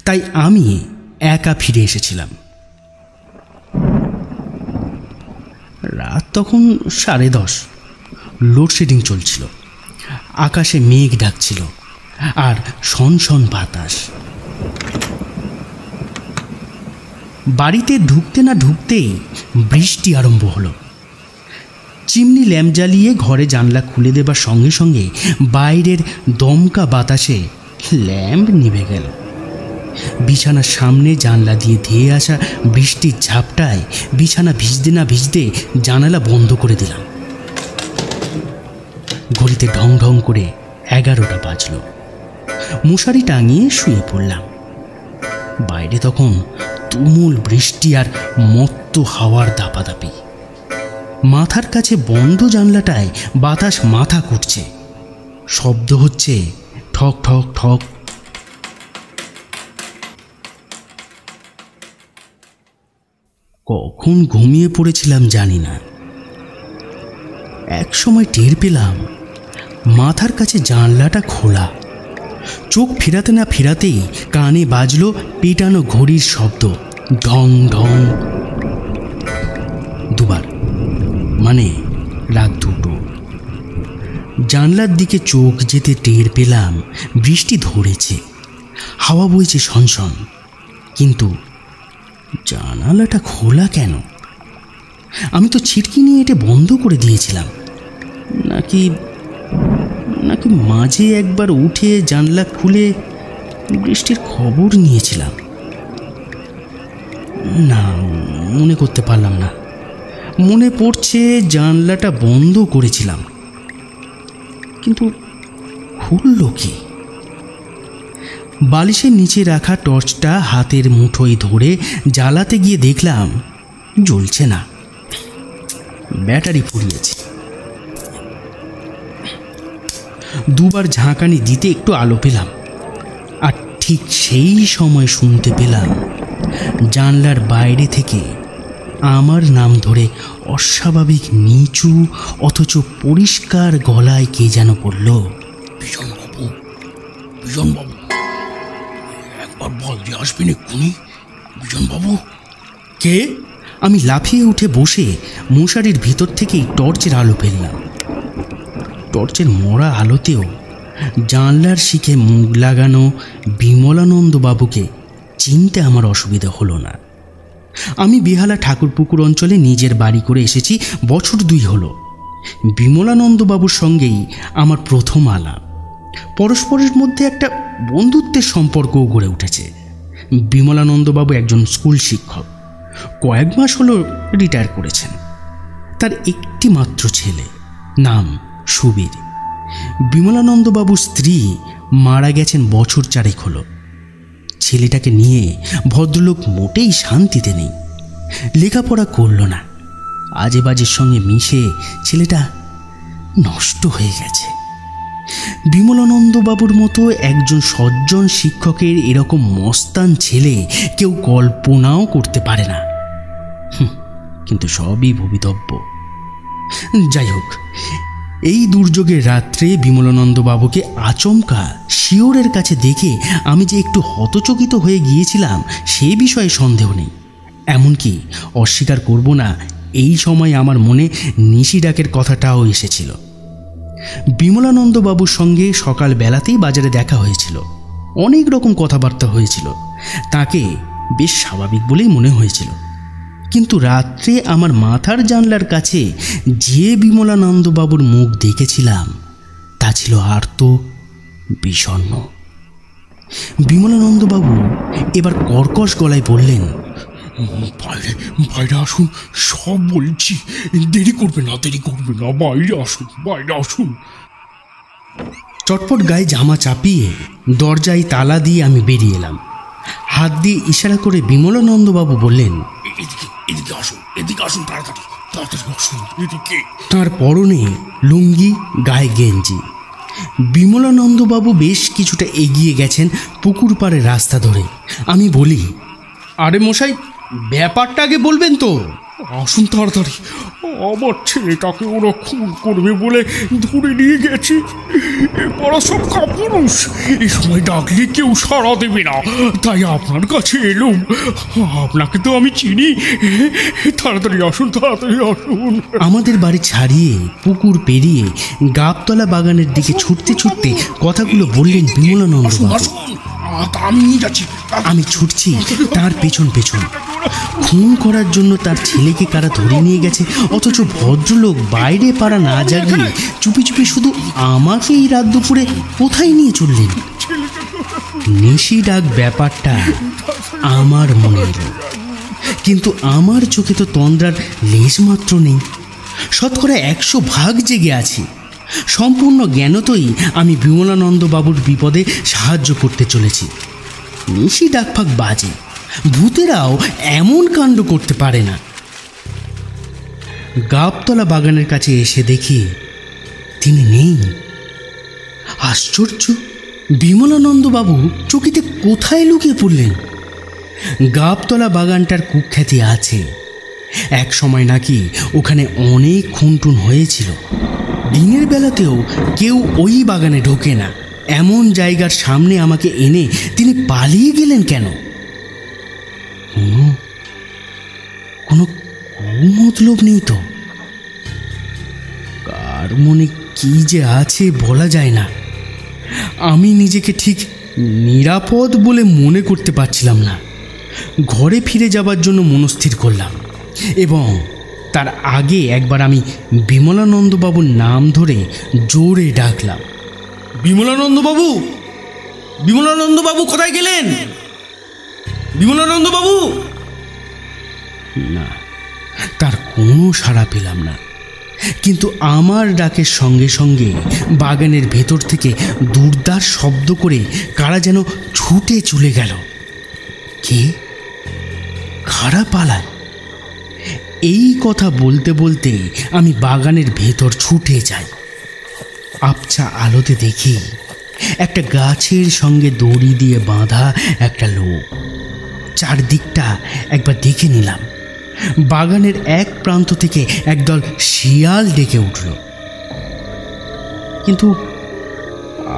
তাই আমি একা ফিরে এসেছিলাম। রাত তখন 10:30। লোডশেডিং চলছিল, আকাশে মেঘ ডাকছিল আর সনসন বাতাস। বাড়িতে ঢুকতে না ঢুকতেই বৃষ্টি আরম্ভ হলো। চিমনি ল্যাম্প জ্বালিয়ে ঘরে জানলা খুলে দেবার সঙ্গে সঙ্গে বাইরের দমকা বাতাসে ল্যাম্প নিভে গেল। বিছানার সামনে জানলা দিয়ে ধেয়ে আসা বৃষ্টির ঝাপটায় বিছানা ভিজতে না ভিজতে জানালা বন্ধ করে দিলাম। ঘড়িতে ঢং ঢং করে 11টা বাজল। মশারি টাঙিয়ে শুয়ে পড়লাম। বাইরে তখন তুমুল বৃষ্টি আর মত্ত হাওয়ার দাপাদাপি। মাথার কাছে বন্ধ জানলাটায় বাতাস মাথা কুটছে, শব্দ হচ্ছে ঠক ঠক ঠক। কখন ঘুমিয়ে পড়েছিলাম জানি না। এক সময় টের পেলাম মাথার কাছে জানলাটা খোলা। চোখ ফেরাতে না ফেরাতেই কানে বাজলো পেটানো ঘড়ির শব্দ, ঢং ঢং। দুবার, মানে রাত 2টো। জানলার দিকে চোখ যেতে টের পেলাম বৃষ্টি ধরেছে, হাওয়া বইছে সনসন, কিন্তু জানালাটা খোলা কেন? আমি তো ছিটকি নিয়ে এটা বন্ধ করে দিয়েছিলাম। নাকি নাকি মাঝে একবার উঠে জানলা খুলে বৃষ্টির খবর নিয়েছিলাম? না, মনে করতে পারলাম না। মনে পড়ছে জানলাটা বন্ধ করেছিলাম, কিন্তু খুলল কি? বালিশের নিচে রাখা টর্চটা হাতের মুঠোয় ধরে জ্বালাতে গিয়ে দেখলাম জ্বলছে না, ব্যাটারি ফুরিয়েছে। দুবার ঝাঁকানি দিতে একটু আলো পেলাম, আর ঠিক সেই সময় শুনতে পেলাম জানলার বাইরে থেকে আমার নাম ধরে অস্বাভাবিক নিচু অথচ পরিষ্কার গলায় কে যেন বলল, বিজনবাবু, বিজনবাবু, একবার বল যে আসবেন এক্ষুনি, বিজনবাবু। কে? আমি লাফিয়ে উঠে বসে মশারির ভিতর থেকেই টর্চের আলো ফেললাম। টর্চের মরা আলোতেও জানলার শিখে মুখ লাগানো বিমলানন্দবাবুকে চিনতে আমার অসুবিধা হলো না। আমি বেহালা ঠাকুরপুকুর অঞ্চলে নিজের বাড়ি করে এসেছি বছর 2 হলো। বিমলানন্দবাবুর সঙ্গেই আমার প্রথম আলাপ। পরস্পরের মধ্যে একটা বন্ধুত্বের সম্পর্কও গড়ে উঠেছে। বিমলানন্দবাবু একজন স্কুল শিক্ষক, কয়েক মাস হলো রিটায়ার করেছেন। তার একটি মাত্র ছেলে, নাম সুবীর। বিমলানন্দবাবুর স্ত্রী মারা গেছেন বছর 4 হলো। ছেলেটাকে নিয়ে ভদ্রলোক মোটেই শান্তিতে নেই। লেখাপড়া করল না, আজে বাজের সঙ্গে মিশে ছেলেটা নষ্ট হয়ে গেছে। বিমলানন্দবাবুর মতো একজন সজ্জন শিক্ষকের এরকম মস্তান ছেলে কেউ কল্পনাও করতে পারে না, কিন্তু সবই ভবিতব্য। যাই হোক, এই দুর্যোগের রাত্রে বিমলানন্দবাবুকে আচমকা শিওরের কাছে দেখে আমি যে একটু হতচকিত হয়ে গিয়েছিলাম সে বিষয়ে সন্দেহ নেই। এমনকি অস্বীকার করব না, এই সময় আমার মনে নিশি ডাকের কথাটাও এসেছিল। বিমলানন্দবাবুর সঙ্গে সকাল বেলাতেই বাজারে দেখা হয়েছিল, অনেক রকম কথাবার্তা হয়েছিল। তাকে বেশ স্বাভাবিক বলেই মনে হয়েছিল। কিন্তু রাত্রে আমার মাথার জানলার কাছে যে বিমলানন্দবাবুর মুখ দেখেছিলাম তা ছিল আর্ত, বিষণ্ণ। বিমলানন্দবাবু এবার কর্কশ গলায় বললেন, বাইরে বাইরে আসুন, সব বলছি, দেরি করবে না, বাইরে আসুন, বাইরে আসুন। চটপট গায়ে জামা চাপিয়ে দরজায় তালা দিয়ে আমি বেরিয়ে এলাম। হাত দিয়ে ইশারা করে বিমলানন্দবাবু বললেন, এদিকে আসুন, এদিকে আসুন, তাড়াতাড়ি তাড়াতাড়ি আসুন এদিকে। তার পরনে লুঙ্গি, গায়ে গেঞ্জি। বিমলানন্দবাবু বেশ কিছুটা এগিয়ে গেছেন পুকুর পাড়ের রাস্তা ধরে। আমি বলি, আরে মশাই, ব্যাপারটা আগে বলবেন তো। আসুন তাড়াতাড়ি, আমার ছেলেটাকে ওরা খুন করবে বলে ধরে নিয়ে গেছে। ওরা সব কাপুরুষ, এই সময় ডাকলে কেউ সাড়া দেবে না, তাই আপনার কাছে এলুম। আপনাকে তো আমি চিনি, তাড়াতাড়ি আসুন, তাড়াতাড়ি আসুন। আমাদের বাড়ি ছাড়িয়ে পুকুর পেরিয়ে গাবতলা বাগানের দিকে ছুটতে ছুটতে কথাগুলো বললেন বিমলানন্দবাবু। আমি ছুটছি তার পেছন পেছন। খুন করার জন্য তার ছেলেকে কারা ধরে নিয়ে গেছে, অথচ ভদ্রলোক বাইরে পাড়া না জাগিয়ে চুপি চুপি শুধু আমাকে এই রাত দুপুরে কোথায় নিয়ে চললেন? নিশি ডাক ব্যাপারটা আমার মনে এলো, কিন্তু আমার চোখে তো তন্দ্রার লেশমাত্র নেই। শতকরা 100% জেগে আছি। সম্পূর্ণ জ্ঞানতই আমি বিমলানন্দবাবুর বিপদে সাহায্য করতে চলেছি। নিশি ডাকফাক বাজে, ভূতেরাও এমন কাণ্ড করতে পারে না। গাবতলা বাগানের কাছে এসে দেখি তিনি নেই। আশ্চর্য, বিমলানন্দবাবু চকিতে কোথায় লুকিয়ে পড়লেন? গাবতলা বাগানটার কুখ্যাতি আছে, এক সময় নাকি ওখানে অনেক খুনটুন হয়েছিল। দিনের বেলাতেও কেউ ওই বাগানে ঢোকে না, এমন জায়গার সামনে আমাকে এনে তিনি পালিয়ে গেলেন কেন? কোনো কুমতলব নেই তো? কার মনে কি যে আছে বলা যায় না। আমি নিজেকে ঠিক নিরাপদ বলে মনে করতে পারছিলাম না। ঘরে ফিরে যাবার জন্য মনস্থির করলাম, এবং তার আগে একবার আমি বিমলানন্দবাবুর নাম ধরে জোরে ডাকলাম, বিমলানন্দবাবু, বিমলানন্দবাবু কোথায় গেলেন? বিমলানন্দবাবু! না, তার কোনো সাড়া পেলাম না। কিন্তু আমার ডাকের সঙ্গে সঙ্গে বাগানের ভেতর থেকে দুর্দার শব্দ করে কারা যেন ছুটে চলে গেল। কে? কারা পালায়? এই কথা বলতে বলতে আমি বাগানের ভেতর ছুটে যাই। আবছা আলোতে দেখি একটা গাছের সঙ্গে দড়ি দিয়ে বাঁধা একটা লোক। চারদিকটা একবার দেখে নিলাম। বাগানের এক প্রান্ত থেকে একদল শিয়াল ডেকে উঠল, কিন্তু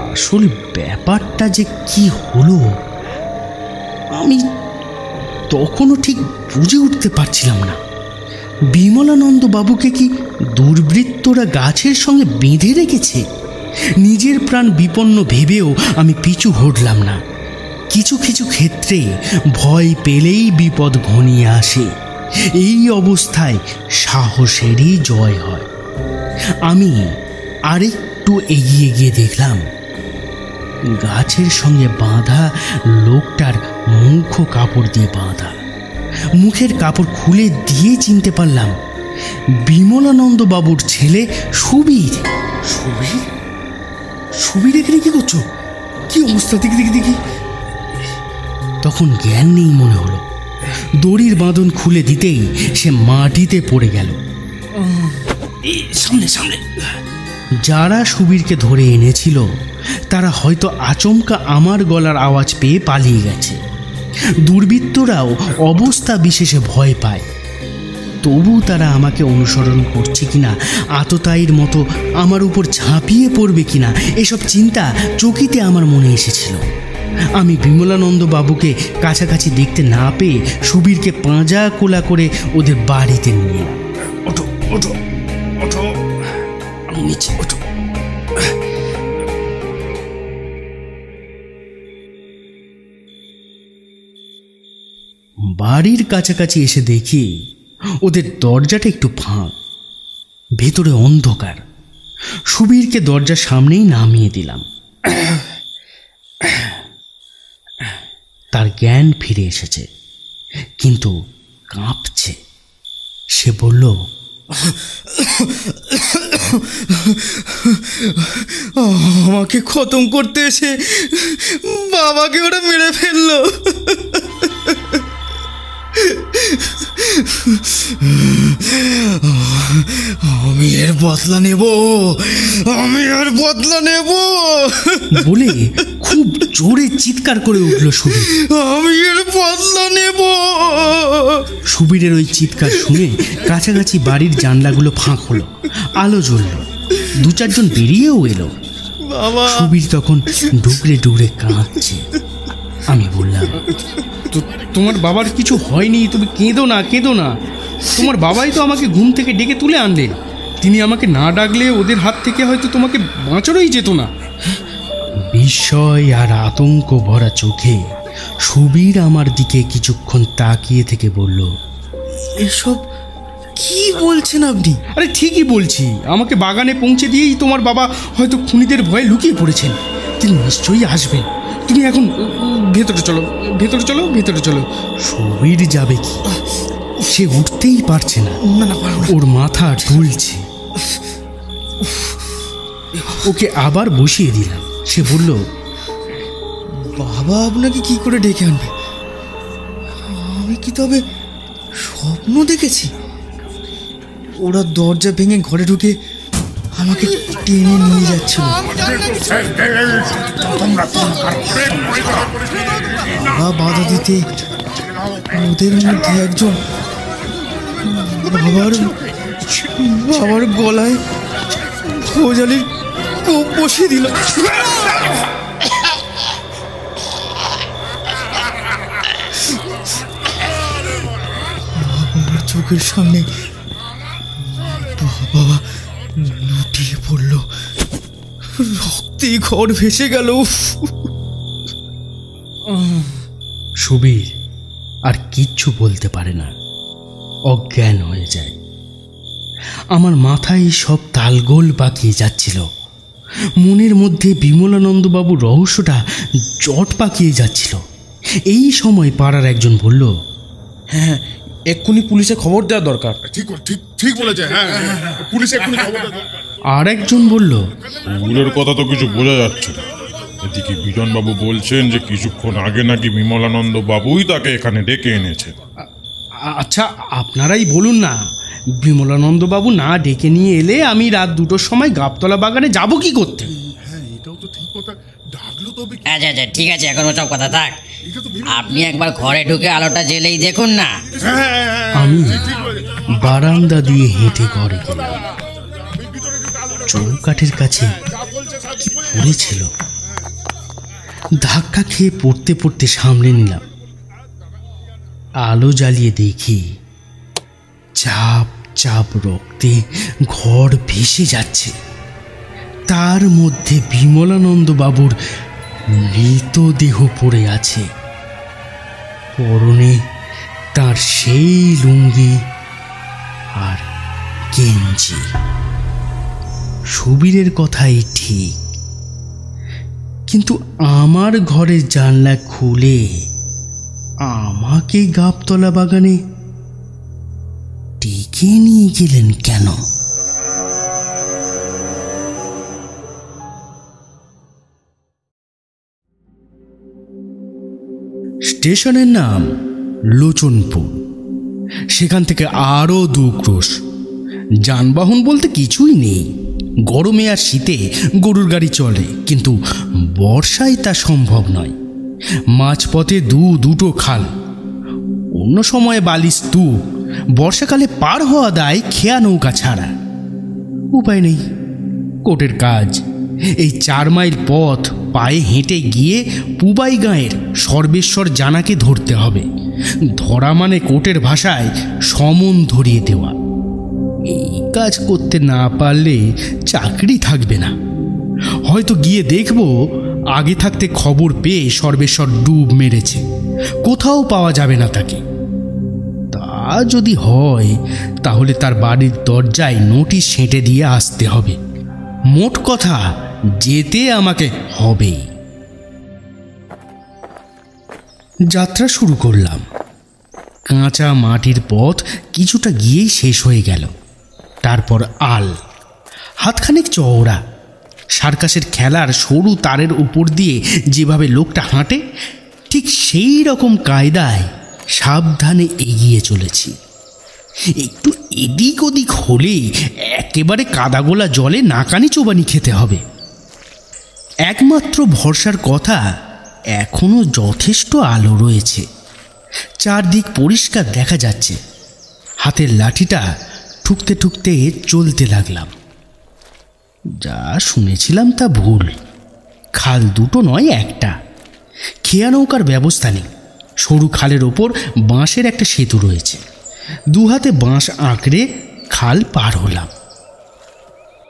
আসল ব্যাপারটা যে কি হলো আমি তখনও ঠিক বুঝে উঠতে পারছিলাম না। বিমলানন্দ বাবুকে কি দুর্বৃত্তরা গাছের সঙ্গে বেঁধে রেখেছে? নিজের প্রাণ বিপন্ন ভেবেও আমি পিছু হটলাম না। কিছু কিছু ক্ষেত্রে ভয় পেলেই বিপদ ঘনিয়ে আসে। এই অবস্থায় সাহসেরই জয় হয়। আমি আরেকটু এগিয়ে গিয়ে দেখলাম গাছের সঙ্গে বাঁধা লোকটার মুখ কাপড় দিয়ে বাঁধা। মুখের কাপড় খুলে দিয়ে চিনতে পারলাম বিমলানন্দ বাবুর ছেলে সুবীর। সুবীর? সুবীর এখানে কি করছো? কি অবস্থা? দেখি দেখি দেখি। তখন জ্ঞান নেই মনে হলো। দড়ির বাঁধন খুলে দিতেই সে মাটিতে পড়ে গেল। সামনে সামনে। যারা সুবীরকে ধরে এনেছিল তারা হয়তো আচমকা আমার গলার আওয়াজ পেয়ে পালিয়ে গেছে। দুর্বৃত্তরাও অবস্থা বিশেষে ভয় পায়। তবু তারা আমাকে অনুসরণ করছে কিনা, আততায়ীর মতো আমার উপর ঝাঁপিয়ে পড়বে কিনা, এসব চিন্তা চকিতে আমার মনে এসেছিল। আমি বিমলানন্দ বাবুকে কাছাকাছি দেখতে না পেয়ে সুবীরকে পাঁজা কোলা করে ওদের বাড়িতে নিয়ে এলাম। ওঠো ওঠো ওঠো, আমি নিচে, ওঠো। বাড়ির কাছাকাছি এসে দেখি ওদের দরজাটা একটু ফাঁক, ভেতরে অন্ধকার। সুবীরকে দরজার সামনেই নামিয়ে দিলাম। তার জ্ঞান ফিরে এসেছে, কিন্তু কাঁপছে। সে বলল, আমাকে খতম করতে এসে বাবাকে ওরা মেরে ফেললো। আমি এর বদলা নেব, আমি এর বদলা নেব বলে খুব জোরে চিৎকার করে উঠল সুবীর। আমি এর বদলা নেব। সুবীরের ওই চিৎকার শুনে কাছাকাছি বাড়ির জানলাগুলো ফাঁক হলো, আলো জ্বলল। দু চারজন বেরিয়েও এলো। সুবীর তখন ডুকরে ডুকরে কাঁদছে। আমি বললাম, তোমার বাবার কিছু হয়নি, তুমি কেঁদো না, কেঁদো না। তোমার বাবাই তো আমাকে ঘুম থেকে ডেকে তুলে আনলেন। তিনি আমাকে না ডাকলে ওদের হাত থেকে হয়তো তোমাকে বাঁচানোই যেত না। বিস্ময় আর আতঙ্ক ভরা চোখে সুবীর আমার দিকে কিছুক্ষণ তাকিয়ে থেকে বলল, এসব কি বলছেন আপনি? আরে ঠিকই বলছি, আমাকে বাগানে পৌঁছে দিয়েই তোমার বাবা হয়তো খুনিদের ভয়ে লুকিয়ে পড়েছেন। তিনি নিশ্চয়ই আসবেন। তুমি এখন ভেতরে চলো, ভেতরে চলো, ভেতরে চলো। সুবীর যাবে কি? সে উঠতেই পারছে না, ওর মাথা ঢুলছে। ওকে আবার বসিয়ে দিলাম। সে বলল, বাবা আপনাকে কি করে ডেকে আনবে? আমি কি তবে স্বপ্ন দেখেছি? ওরা দরজা ভেঙে ঘরে ঢুকে আমাকে টেনে নিয়ে যাচ্ছিল। বাবা বাধা দিতে ওদের মধ্যে একজন বাবার গলায় খোঁজালির কোপ বসিয়ে দিল। বাবার চোখের সামনে বাবা লুটিয়ে পড়ল, রক্তে ঘর ভেসে গেল। সুবীর আর কিচ্ছু বলতে পারে না, অজ্ঞান হয়ে যায়। আমার মাথায় সব তালগোল পাকিয়ে যাচ্ছিল। মনের মধ্যে বিমলানন্দবাবুর রহস্যটা জট পাকিয়ে যাচ্ছিল। এই সময় পাড়ার একজন বলল, হ্যাঁ, এক্ষুনি পুলিশে খবর দেওয়া দরকার। ঠিক বলেছে, হ্যাঁ, পুলিশে এক্ষুনি খবর দেওয়া দরকার। আর একজন বলল, ওগুলোর কথা তো কিছু বোঝা যাচ্ছে না। এদিকে বিজনবাবু বলছেন যে কিছুক্ষণ আগে নাকি বিমলানন্দ বাবুই তাকে এখানে ডেকে এনেছেন। আচ্ছা আপনারাই বলুন না, বিমলানন্দবাবু না ডেকে নিয়ে এলে আমি রাত 2টোর সময় গাবতলা বাগানে যাব কি করতে? আচ্ছা আচ্ছা, ঠিক আছে, এখন ওসব কথা থাক। আপনি একবার ঘরে ঢুকে আলোটা জ্বেলেই দেখুন না। আমি বারান্দা দিয়ে হেঁটে ঘরে গেলাম। চৌকাঠের কাছে কি পড়েছিল, ধাক্কা খেয়ে পড়তে পড়তে সামনে নিলাম। আলো জ্বালিয়ে দেখি চাপ চাপ রক্তে ঘর ভেসে যাচ্ছে। তার মধ্যে বিমলানন্দ বাবুর মৃতদেহ পড়ে আছে। পরনে তার সেই লুঙ্গি আর গেঞ্জি। সুবীরের কথাই ঠিক, কিন্তু আমার ঘরের জানলা খুলে আমাকে গাবতলা বাগানে ডেকে নিয়ে গেলেন কেন? স্টেশনের নাম লোচনপুর। সেখান থেকে আরও 2 ক্রোশ। যানবাহন বলতে কিছুই নেই। গরমে আর শীতে গরুর গাড়ি চলে, কিন্তু বর্ষায় তা সম্ভব নয়। মাঝপথে দুটো খাল, অন্য সময় বালি স্তূপ, বর্ষাকালে পার হওয়া দায় খেয়া নৌকা ছাড়া। উপায় নেই, কোর্টের কাজ। এই 4 মাইল পথ পায়ে হেঁটে গিয়ে পুবাই গাঁয়ের সর্বেশ্বর জানাকে ধরতে হবে। ধরা মানে কোর্টের ভাষায় সমন ধরিয়ে দেওয়া। এই কাজ করতে না পারলে চাকরি থাকবে না। হয়তো গিয়ে দেখব আগে থাকতে খবর পেয়ে সর্বেশ্বর ডুব মেরেছে, কোথাও পাওয়া যাবে না তাকে। তা যদি হয় তাহলে তার বাড়ির দরজায় নোটিশ সেঁটে দিয়ে আসতে হবে। মোট কথা, যেতে আমাকে হবেই। যাত্রা শুরু করলাম। কাঁচা মাটির পথ কিছুটা গিয়েই শেষ হয়ে গেল। তারপর আল, হাতখানেক চওড়া। সার্কাসের খেলার সরু তারের উপর দিয়ে যেভাবে লোকটা হাঁটে, ঠিক সেই রকম কায়দায় সাবধানে এগিয়ে চলেছি। একটু এদিক ওদিক হলেই একেবারে কাদাগোলা জলে নাকানি চোবানি খেতে হবে। একমাত্র ভরসার কথা, এখনো যথেষ্ট আলো রয়েছে, চারদিক পরিষ্কার দেখা যাচ্ছে। হাতের লাঠিটা ঠুকতে ঠুকতে চলতে লাগলাম। যা শুনেছিলাম তা ভুল। খাল 2টো নয়, 1টা। খেয়া নৌকার ব্যবস্থা নেই। সরু খালের ওপর বাঁশের একটা সেতু রয়েছে। 2 হাতে বাঁশ আঁকড়ে খাল পার হলাম।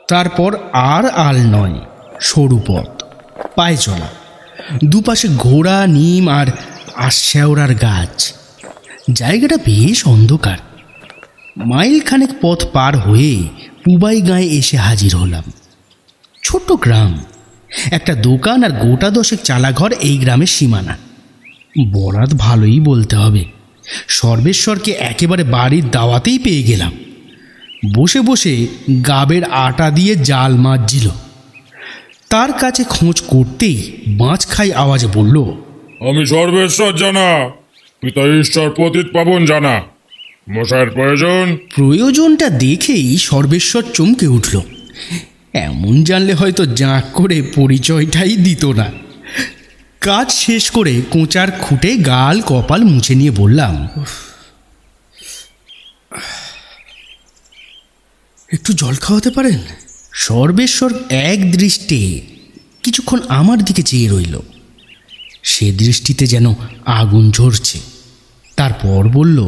তারপর আর আল নয়, সরু পথ, পায়ে চলা। দুপাশে ঘোড়া, নিম আর আশ্যাওড়ার গাছ। জায়গাটা বেশ অন্ধকার। মাইল খানেক পথ পার হয়ে পুবাই গাঁয়ে এসে হাজির হলাম। ছোট্ট গ্রাম, একটা দোকান আর গোটা 10 চালাঘর এই গ্রামের সীমানা। বরাত ভালোই বলতে হবে। সর্বেশ্বরকে একেবারে বাড়ির দাওয়াতেই পেয়ে গেলাম। বসে বসে গাবের আটা দিয়ে জাল মাজছিল। তার কাছে খোঁজ করতেই বাঁচখাই আওয়াজে বলল, আমি সর্বেশ্বর জানা, পিতা ঈশ্বর পতিত পাবন জানা। মশাইয়ের প্রয়োজন? প্রয়োজনটা দেখেই সর্বেশ্বর চমকে উঠল। এমন জানলে হয়তো জাঁক করে পরিচয়টাই দিত না। কাজ শেষ করে কোঁচার খুঁটে গাল কপাল মুছে নিয়ে বললাম, একটু জল খাওয়াতে পারেন? সর্বেশ্বর এক দৃষ্টে কিছুক্ষণ আমার দিকে চেয়ে রইল। সে দৃষ্টিতে যেন আগুন ঝরছে। তারপর বলল,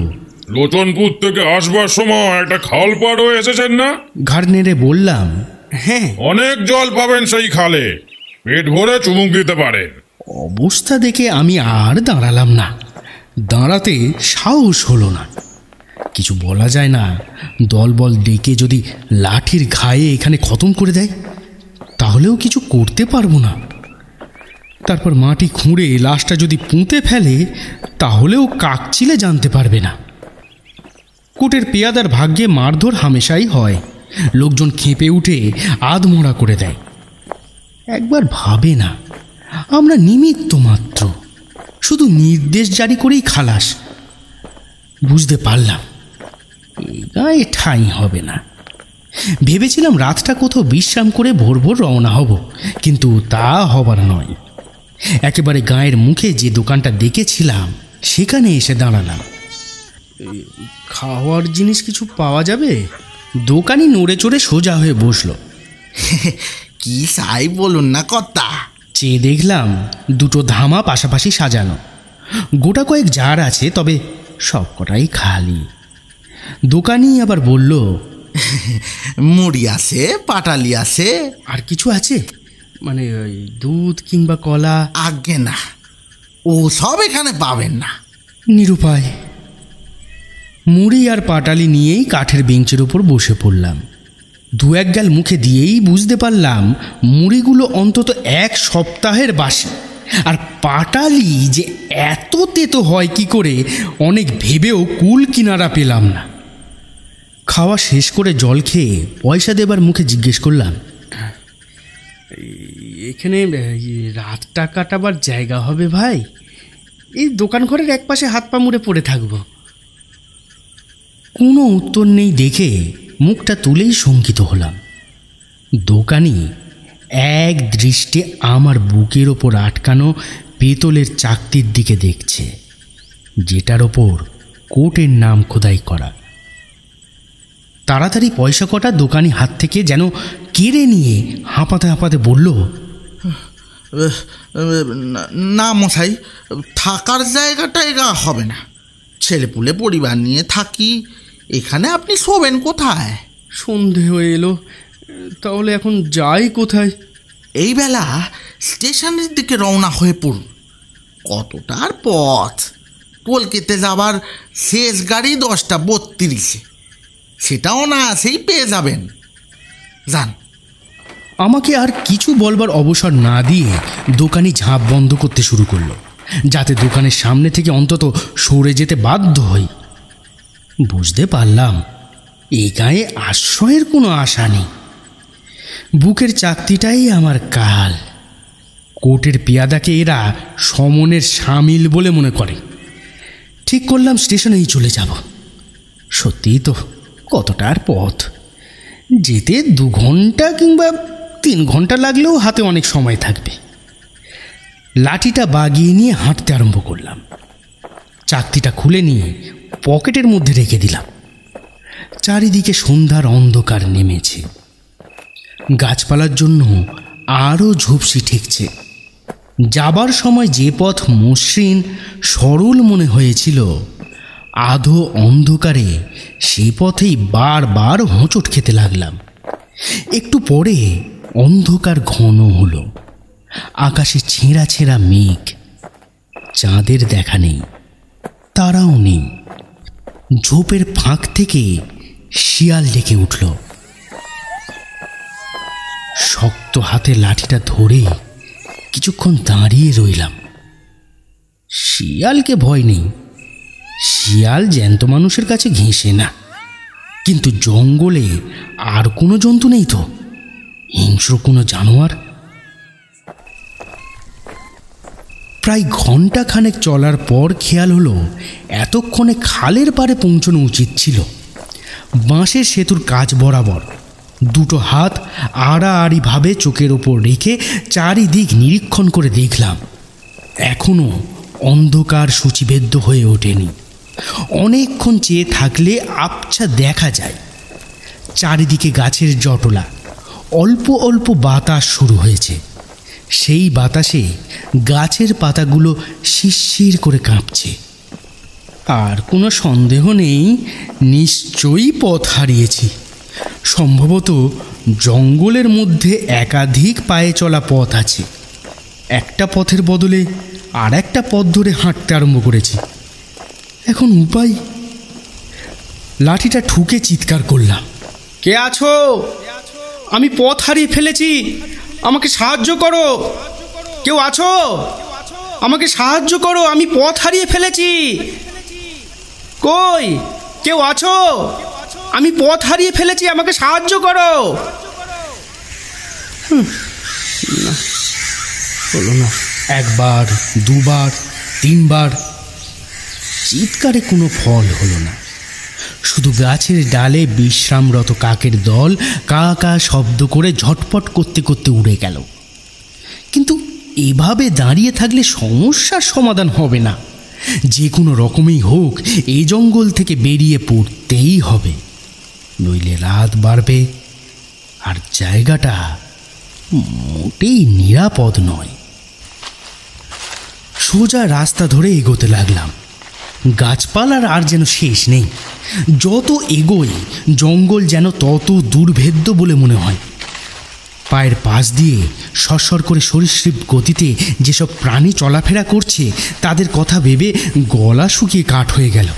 লোচনপুর থেকে আসবার সময় একটা খাল পার হয়ে এসেছেন না? ঘাড় নেড়ে বললাম, হ্যাঁ। অনেক জল পাবেন সেই খালে, পেট ভরে চুমুক দিতে পারেন। অবস্থা দেখে আমি আর দাঁড়ালাম না। দাঁড়াতে সাহস হলো না। কিছু বলা যায় না। দলবল ডেকে যদি লাঠির ঘায়ে এখানে খতম করে দেয় তাহলেও কিছু করতে পারবো না। তারপর মাটি খুঁড়ে লাশটা যদি পুঁতে ফেলে তাহলেও কাকচিলে জানতে পারবে না। কোটের পেয়াদার ভাগ্যে মারধর হামেশাই হয়। লোকজন খেপে উঠে আধমোড়া করে দেয়। একবার ভাবে না আমরা নিমিত্ত মাত্র, শুধু নির্দেশ জারি করেই খালাস। বুঝতে পারলাম এই গায়ে ঠাঁই হবে না। ভেবেছিলাম রাতটা কোথাও বিশ্রাম করে ভোর ভোর রওনা হব, কিন্তু তা হবার নয়। একেবারে গায়ের মুখে যে দোকানটা দেখেছিলাম সেখানে এসে দাঁড়ালাম। খাওয়ার জিনিস কিছু পাওয়া যাবে? দোকানি নড়ে চড়ে সোজা হয়ে বসলো। কি চাই বলুন না কর্তা? চেয়ে দেখলাম দুটো ধামা পাশাপাশি সাজানো। গোটা কয়েক জার আছে, তবে সবকটাই খালি। দোকানি আবার বলল, মুড়ি আছে, পাটালি আছে। আর কিছু আছে? মানে দুধ কিংবা কলা? আজ্ঞে না, ও সব এখানে পাবেন না। নিরুপায় মুড়ি আর পাটালি নিয়েই কাঠের বেঞ্চের ওপর বসে পড়লাম। দু এক গাল মুখে দিয়েই বুঝতে পারলাম মুড়িগুলো অন্তত 1 সপ্তাহের বাসি। আর পাটালি যে এত তেতো হয় কি করে অনেক ভেবেও কুল কিনারা পেলাম না। খাওয়া শেষ করে জল খেয়ে পয়সা দেবার মুখে জিজ্ঞেস করলাম, এখানে রাতটা কাটাবার জায়গা হবে ভাই? এই দোকান ঘরের একপাশে হাত পা মুড়ে পড়ে থাকবো। কোনো উত্তর নেই দেখে মুখটা তুলেই শঙ্কিত হলাম। দোকানি এক দৃষ্টে আমার বুকের ওপর আটকানো পেতলের চাকতির দিকে দেখছে, যেটার ওপর কোটের নাম খোদাই করা। তাড়াতাড়ি পয়সা কটা দোকানি হাত থেকে যেন কেড়ে নিয়ে হাঁপাতে হাঁপাতে বলল, না মশাই, থাকার জায়গাটা এগা হবে না। ছেলেপুলে পরিবার নিয়ে থাকি, এখানে আপনি শোবেন কোথায়? সন্ধে হয়ে এলো, তাহলে এখন যাই কোথায়? এই বেলা স্টেশনের দিকে রওনা হয়ে পড়ুন। কতটার পথ? কলকাতা যাবার শেষ গাড়ি 10:32, সেটাও না আসেই পেয়ে যাবেন। যান। আমাকে আর কিছু বলবার অবসর না দিয়ে দোকানি ঝাঁপ বন্ধ করতে শুরু করলো, যাতে দোকানের সামনে থেকে অন্তত সরে যেতে বাধ্য হই। বুঝতে পারলাম এই গায়ে আশ্রয়ের কোনো আশা নেই। বুকের চাকতিটাই আমার কাল। কোটের পেয়াদাকে এরা সমনের সামিল বলে মনে করে। ঠিক করলাম স্টেশনেই চলে যাব। সত্যিই তো কতটার পথ। যেতে 2 ঘন্টা কিংবা 3 ঘন্টা লাগলেও হাতে অনেক সময় থাকবে। লাঠিটা বাগিয়ে নিয়ে হাঁটতে আরম্ভ করলাম। চাকতিটা খুলে নিয়ে পকেটের মধ্যে রেখে দিলাম। চারিদিকে সন্ধ্যার অন্ধকার নেমেছে। গাছপালার জন্য আরও ঝুপসি ঠেকছে। যাবার সময় যে পথ মসৃণ সরল মনে হয়েছিল, আধো অন্ধকারে সে পথেই বারবার হোঁচট খেতে লাগলাম। একটু পরে অন্ধকার ঘন হলো। আকাশে ছেঁড়া ছেঁড়া মেঘ। চাঁদের দেখা নেই, তারাও নেই। ঝোপের ফাঁক থেকে শিয়াল ডেকে উঠল। শক্ত হাতে লাঠিটা ধরে কিছুক্ষণ দাঁড়িয়ে রইলাম। শিয়ালকে ভয় নেই, শিয়াল জ্যান্ত মানুষের কাছে ঘেঁষে না, কিন্তু জঙ্গলে আর কোনো জন্তু নেই তো, হিংস্র কোনো জানোয়ার। প্রায় ঘন্টাখানেক চলার পর খেয়াল হলো এতক্ষণে খালের পাড়ে পৌঁছানো উচিত ছিল। বাঁশের সেতুর কাজ বরাবর দুটো হাত আড়াআড়িভাবে চোখের ওপর রেখে চারিদিক নিরীক্ষণ করে দেখলাম, এখনও অন্ধকার সূচিবেদ্য হয়ে ওঠেনি। অনেকক্ষণ চেয়ে থাকলে আবছা দেখা যায় চারিদিকে গাছের জটলা, অল্প অল্প বাতাস শুরু হয়েছে। সেই বাতাসে গাছের পাতাগুলো শিরশির করে কাঁপছে। আর কোনো সন্দেহ নেই, নিশ্চয়ই পথ হারিয়েছি। সম্ভবত জঙ্গলের মধ্যে একাধিক পায়ে চলা পথ আছে। একটা পথের বদলে আর একটা পথ ধরে হাঁটতে আরম্ভ করেছি। এখন উপায়? লাঠিটা ঠুকে চিৎকার করলাম, কে আছো? আমি পথ হারিয়ে ফেলেছি, আমাকে সাহায্য করো। কেউ আছো? আমাকে সাহায্য করো, আমি পথ হারিয়ে ফেলেছি। কই কেউ আছো? আমি পথ হারিয়ে ফেলেছি, আমাকে সাহায্য করো। না, হলো না। একবার, দুবার, তিনবার, চিৎকারে কোনো ফল হলো না। শুধু গাছের ডালে বিশ্রামরত কাকের দল কা কা শব্দ করে ঝটপট করতে করতে উড়ে গেল। কিন্তু এভাবে দাঁড়িয়ে থাকলে সমস্যার সমাধান হবে না। যে কোনো রকমেই হোক এই জঙ্গল থেকে বেরিয়ে পড়তেই হবে, নইলে রাত বাড়বে আর জায়গাটা মোটেই নিরাপদ নয়। সোজা রাস্তা ধরে এগোতে লাগলাম। গাছপালার আর যেন শেষ নেই। যত এগোই জঙ্গল যেন তত দুর্ভেদ্য বলে মনে হয়। পায়ের পাশ দিয়ে সরসর করে সরীসৃপ গতিতে যেসব প্রাণী চলাফেরা করছে তাদের কথা ভেবে গলা শুকিয়ে কাঠ হয়ে গেল।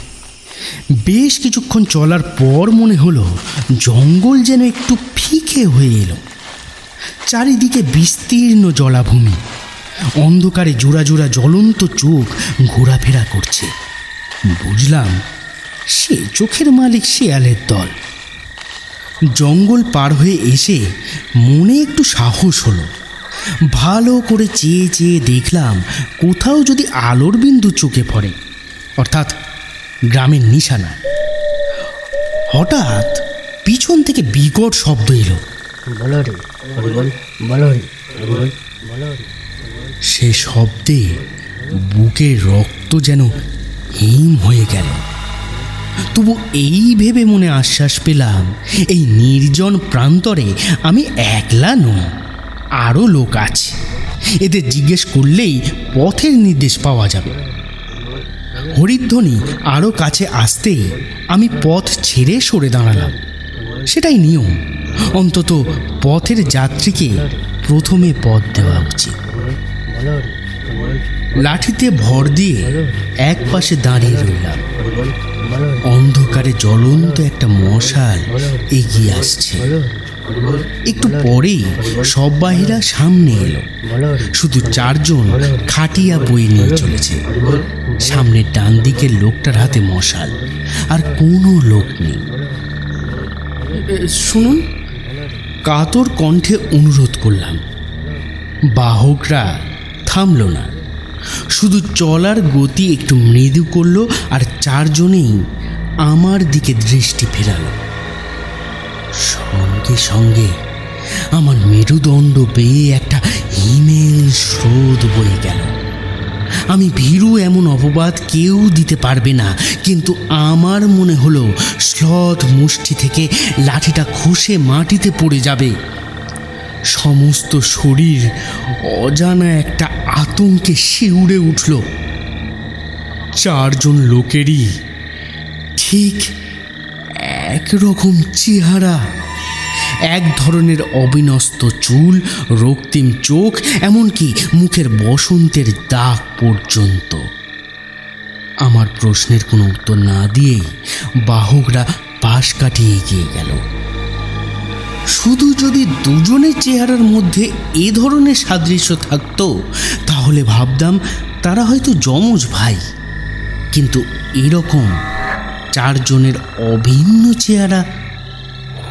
বেশ কিছুক্ষণ চলার পর মনে হলো জঙ্গল যেন একটু ফিকে হয়ে এলো। চারিদিকে বিস্তীর্ণ জলাভূমি, অন্ধকারে জোড়া জোড়া জ্বলন্ত চোখ ঘোরাফেরা করছে। বুঝলাম সে চোখের মালিক শেয়ালের দল। জঙ্গল পার হয়ে এসে মনে একটু সাহস হলো। ভালো করে চেয়ে চেয়ে দেখলাম কোথাও যদি আলোর বিন্দু চোখে পড়ে, অর্থাৎ গ্রামের নিশানা। হঠাৎ পিছন থেকে বিকট শব্দ এলো। সে শব্দে বুকের রক্ত যেন হিম হয়ে গেল। তবু এই ভেবে মনে আশ্বাস পেলাম এই নির্জন প্রান্তরে আমি একলা নই, আরও লোক আছে। এদের জিজ্ঞেস করলেই পথের নির্দেশ পাওয়া যাবে। হরিধ্বনি আরও কাছে আসতেই আমি পথ ছেড়ে সরে দাঁড়ালাম। সেটাই নিয়ম, অন্তত পথের যাত্রীকে প্রথমে পথ দেওয়া উচিত। লাঠিতে ভর দিয়ে এক পাশে দাঁড়িয়ে রইলাম। অন্ধকারে জ্বলন্ত একটা মশাল এগিয়ে আসছে। একটু পরেই সব বাহিরা সামনে এলো। শুধু চারজন খাটিয়া বই নিয়ে চলেছে। সামনের ডান দিকের লোকটার হাতে মশাল, আর কোনো লোক নেই। শুনুন, কাতর কণ্ঠে অনুরোধ করলাম। বাহকরা থামল না, শুধু চলার গতি একটু মৃদু করলো, আর চারজনেই আমার দিকে দৃষ্টি ফেরালো। সঙ্গে সঙ্গে আমার মেরুদণ্ড বেয়ে একটা হিমেল স্রোত বয়ে গেল। আমি ভীরু এমন অপবাদ কেউ দিতে পারবে না, কিন্তু আমার মনে হলো শ্লথ মুষ্টি থেকে লাঠিটা খসে মাটিতে পড়ে যাবে। সমস্ত শরীর অজানা একটা আতঙ্কে শিউরে উঠল। চারজন লোকেরই ঠিক একরকম চেহারা, এক ধরনের অবিন্যস্ত চুল, রক্তিম চোখ, এমনকি মুখের বসন্তের দাগ পর্যন্ত। আমার প্রশ্নের কোনো উত্তর না দিয়েই বাহকরা পাশ কাটিয়ে এগিয়ে গেল। শুধু যদি দুজনের চেহারার মধ্যে এ ধরনের সাদৃশ্য থাকতো তাহলে ভাবতাম তারা হয়তো যমজ ভাই, কিন্তু এরকম চারজনের অভিন্ন চেহারা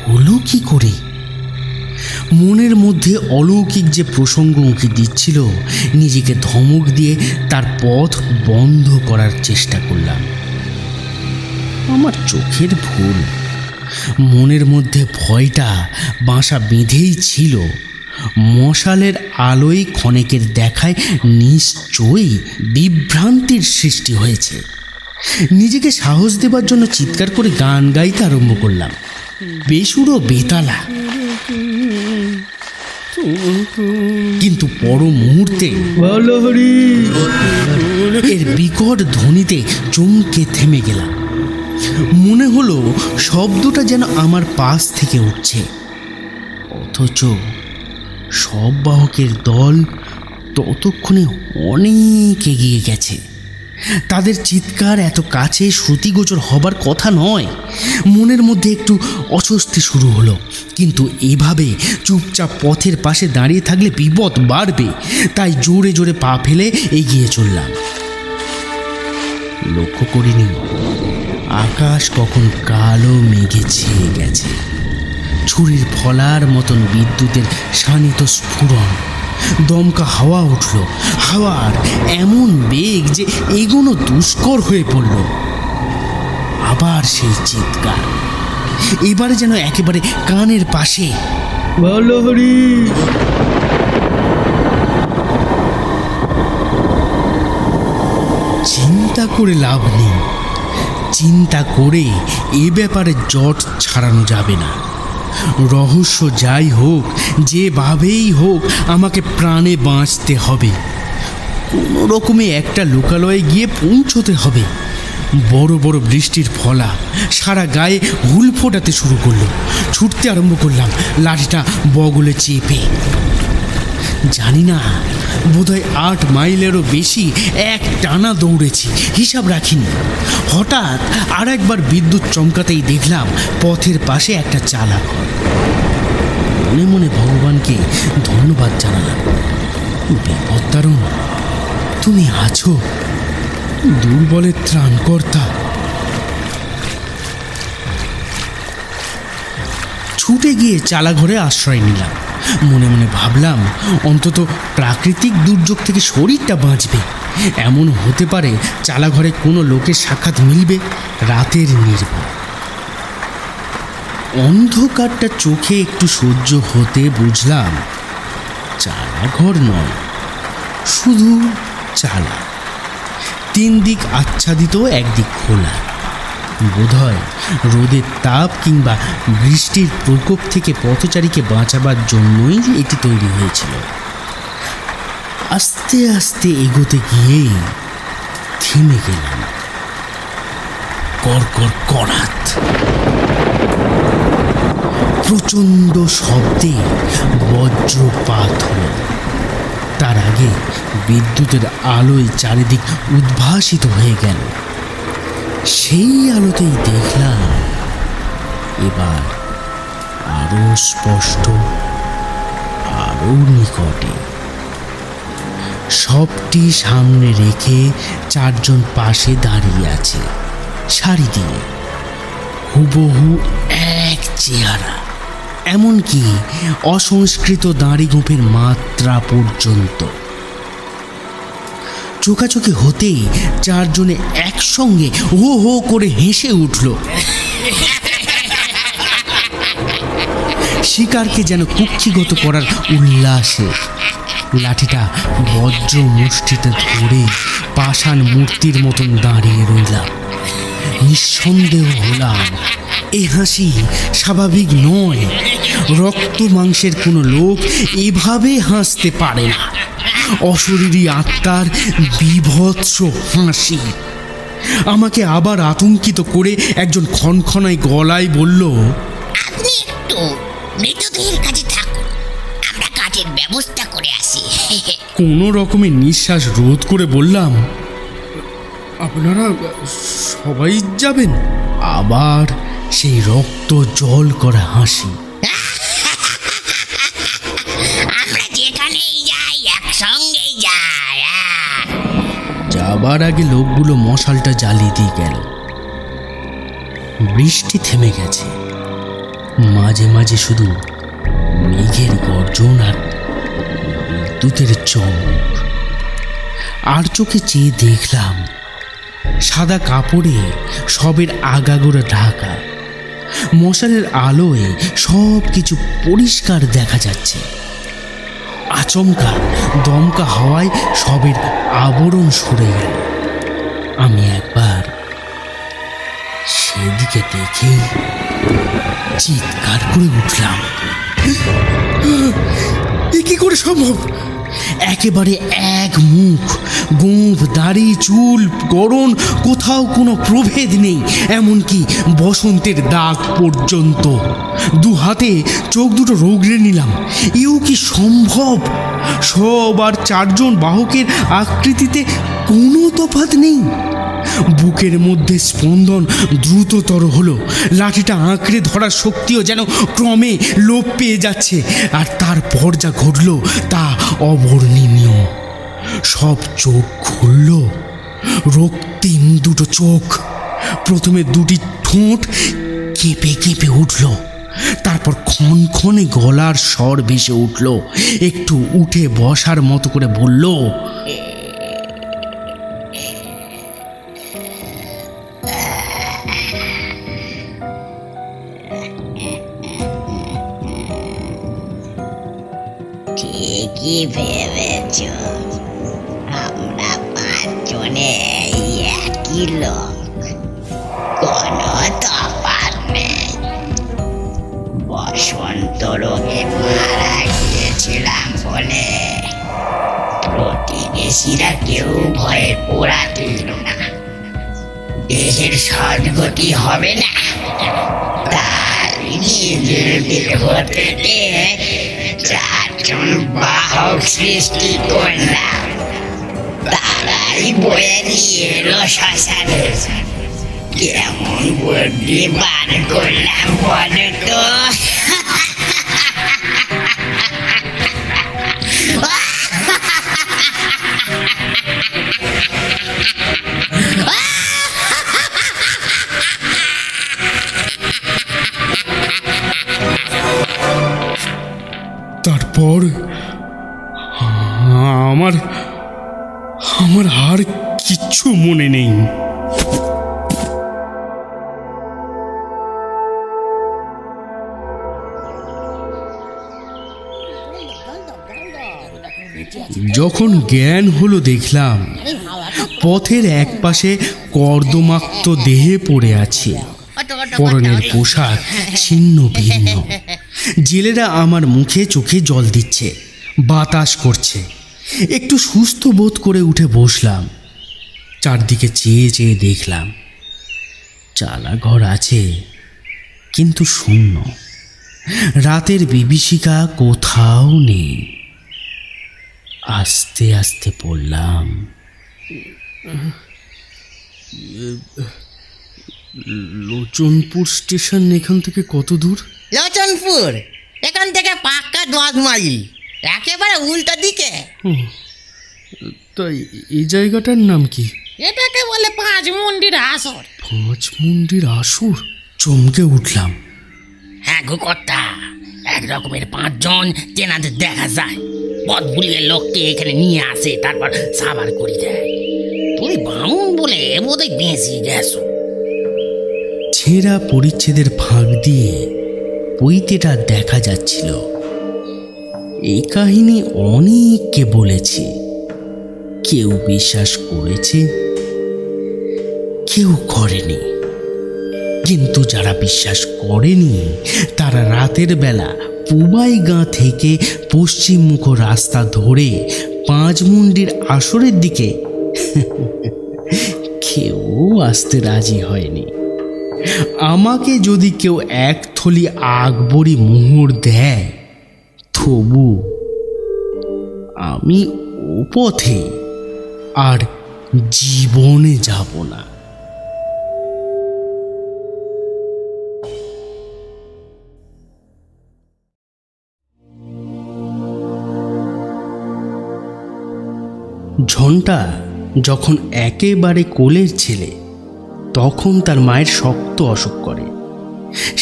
হলো কি করে? মনের মধ্যে অলৌকিক যে প্রসঙ্গ উঁকি দিচ্ছিল, নিজেকে ধমক দিয়ে তার পথ বন্ধ করার চেষ্টা করলাম। আমার চোখের ভুল। মনের মধ্যে ভয়টা বাসা বেঁধেই ছিল। মশালের আলোয় ক্ষণেকের দেখায় নিশ্চয়ই বিভ্রান্তির সৃষ্টি হয়েছে। নিজেকে সাহস দেবার জন্য চিৎকার করে গান গাইতে আরম্ভ করলাম, বেসুরো বেতালা। কিন্তু পর মুহূর্তে এর বিকট ধ্বনিতে চমকে থেমে গেলাম। মনে হলো শব্দটা যেন আমার পাশ থেকে উঠছে, অথচ সব বাহকের দল ততক্ষণে অনেক এগিয়ে গেছে। তাদের চিৎকার এত কাছে শ্রুতিগোচর হবার কথা নয়। মনের মধ্যে একটু অস্বস্তি শুরু হলো, কিন্তু এভাবে চুপচাপ পথের পাশে দাঁড়িয়ে থাকলে বিপদ বাড়বে, তাই জোরে জোরে পা ফেলে এগিয়ে চললাম। লক্ষ্য করিনি আকাশ কখন কালো মেঘে ছেয়ে গেছে। ছুরির ফলার মতন বিদ্যুতের শানিত স্ফুরণ, দমকা হাওয়া উঠল। হাওয়ার এমন বেগ যে এগোনো দুষ্কর হয়ে পড়ল। আবার সেই চিৎকার, এবারে যেন একেবারে কানের পাশে। চিন্তা করে লাভ নেই, চিন্তা করে এ ব্যাপারে জট ছাড়ানো যাবে না। রহস্য যাই হোক, যেভাবেই হোক আমাকে প্রাণে বাঁচতে হবে। কোনো রকমে একটা লোকালয়ে গিয়ে পৌঁছতে হবে। বড় বড় বৃষ্টির ফলা সারা গায়ে হুল ফোটাতে শুরু করলো। ছুটতে আরম্ভ করলাম, লাঠিটা বগলে চেপে। জানি না, বোধহয় 8 মাইলেরও বেশি এক টানা দৌড়েছি, হিসাব রাখিনি। হঠাৎ আর একবার বিদ্যুৎ চমকাতেই দেখলাম পথের পাশে একটা চালা ঘর। মনে মনে ভগবানকে ধন্যবাদ জানালাম। বিপত্তারণ, তুমি আছো, দুর্বলের ত্রাণকর্তা। ছুটে গিয়ে চালা ঘরে আশ্রয় নিলাম। মনে মনে ভাবলাম অন্তত প্রাকৃতিক দুর্যোগ থেকে শরীরটা বাঁচবে। এমন হতে পারে চালাঘরে কোনো লোকের সাক্ষাৎ মিলবে রাতের নির্ভর। অন্ধকারটা চোখে একটু সহ্য হতে বুঝলাম চালাঘর নয়, শুধু চালা। 3 দিক আচ্ছাদিত, একদিক খোলা। বোধহয় রোদের তাপ কিংবা বৃষ্টির প্রকোপ থেকে পথচারীকে বাঁচাবার জন্যই এটি তৈরি হয়েছিল। আস্তে আস্তে এগোতে গিয়ে থেমে গেলাম। কড়কড় করাত, প্রচণ্ড শব্দে বজ্রপাত হল। তার আগে বিদ্যুতের আলোয় চারিদিক উদ্ভাসিত হয়ে গেল। সেই আলোতেই দেখলাম এবার আরো স্পষ্ট, আরো নিকটে। সবটি সামনে রেখে 4 জন পাশে দাঁড়িয়ে আছে, সারি দিয়ে, হুবহু এক চেহারা। এমনকি অসংস্কৃত দাড়ি গোঁফের মাত্রা পর্যন্ত। চোখাচোখি হতেই 4 জনে একসঙ্গে হো হো করে হেসে উঠল। শিকারকে যেন কুক্ষিগত করার উল্লাসে লাঠিটা বজ্র মুষ্টিতে ধরে পাষাণ মূর্তির মতন দাঁড়িয়ে রইলাম। নিঃসন্দেহ হলাম এ হাসি স্বাভাবিক নয়। রক্ত মাংসের কোনো লোক এভাবে হাসতে পারে না। অশরীরী আত্মার বীভৎস হাসি। আমাকে আবার আতঙ্কিত করে একজন খনখনায় গলায় বলল, আপনি একটু মৃতদেহের কাছে থাকুন, আমরা কাজের ব্যবস্থা করে আসি। কোনো রকমে নিঃশ্বাস রোধ করে বললাম, আপনারা সবাই যাবেন? আবার সেই রক্ত জল করা হাসি। সবার আগে লোকগুলো মশালটা জ্বালিয়ে দিয়ে গেল। বৃষ্টি থেমে গেছে, মাঝে মাঝে শুধু মেঘের গর্জন আর বিদ্যুতের চমক। আর চোখে চেয়ে দেখলাম সাদা কাপড়ে সবের আগাগোড়া ঢাকা। মশালের আলোয় সব কিছু পরিষ্কার দেখা যাচ্ছে। আচমকা দমকা হাওয়ায় সবের আবরণ সরে গেল। আমি একবার সেদিকে দেখে চিৎকার করে উঠলাম, এ কি করে সম্ভব? একেবারে এক মুখ, গোঁফ, দাড়ি, চুল, গড়ন, কোথাও কোনো প্রভেদ নেই, এমনকি বসন্তের দাগ পর্যন্ত। দু হাতে চোখ দুটো রোগড়ে নিলাম, এও কি সম্ভব? সব আর চারজন বাহকের আকৃতিতে কোনো তফাৎ নেই। বুকের মধ্যে স্পন্দন দ্রুততর হলো, লাঠিটা আঁকড়ে ধরার শক্তিও যেন ক্রমে লোপ পেয়ে যাচ্ছে। আর তারপর যা ঘটল তা অবর্ণনীয়। সব চোখ খুলল, রক্তিম দুটো চোখ। প্রথমে দুটি ঠোঁট কেঁপে কেঁপে উঠল, তারপর ক্ষণক্ষণে গলার স্বর ভেসে উঠল। একটু উঠে বসার মতো করে বলল, কি ভেবেছ আমরা পাঁচজনে একই লোক? কোনো তফাৎ নেই। বসন্ত রোগে মারা গিয়েছিলাম বলে প্রতিবেশীরা কেউ ভয়ে পোড়া দিল না। দেহের সদ্গতি হবে না, তাই নিজের দেহ থেকে চারজন বাহক সৃষ্টি করলাম। তারাই বয়ে নিয়ে এলো শ্মশানে। কেমন বুদ্ধি বার করলাম বলো তো? তারপর আমার আর কিচ্ছু মনে নেই। যখন জ্ঞান হলো দেখলাম পথের একপাশে কর্দমাক্ত দেহে পড়ে আছে, পরনের পোশাক ছিন্ন ভিন্ন। জেলেরা আমার মুখে চোখে জল দিচ্ছে, বাতাস করছে। একটু সুস্থ বোধ করে উঠে বসলাম। চারদিকে চেয়ে চেয়ে দেখলাম চালাঘর আছে, কিন্তু শূন্য। রাতের বিভীষিকা কোথাও নেই। আস্তে আস্তে পড়লাম, লোচনপুর স্টেশন এখান থেকে কত দূর? লোচনপুর এখান থেকে পাক্কা 10 মাইল, একেবারে উল্টো দিকে। তাই এই জায়গাটার নাম কি? এটাকে বলে 5 মুন্ডির আসর। 5 মুন্ডির আসর? চমকে উঠলাম। হ্যাঁ গো কর্তা, এক রকমের 5 জন চেনাদের দেখা যায়। পথ ভুলিয়ে লোককে এখানে নিয়ে আসে, তারপর সাবার করে দেয়। তুমি বামুন বলে বোধহয় বেঁচে গেছো। ছেঁড়া পরিচ্ছেদের ফাঁক দিয়ে পইতেটা দেখা যাচ্ছিল। এই কাহিনী অনেককে বলেছে, কেউ বিশ্বাস করেছে, কেউ করেনি। কিন্তু যারা বিশ্বাস করেনি তারা রাতের বেলা পুবাই গাঁ থেকে পশ্চিমমুখ রাস্তা ধরে 5 মুন্ডির আসরের দিকে কেউ আসতে রাজি হয়নি। আমাকে যদি কেউ 1 থলি আকবরী মোহর দেয়, তবু আমি ও পথে আর জীবনে যাব না। ঝন্টা যখন একেবারে কোলের ছেলে, তখন তার মায়ের শক্ত অসুখ করে।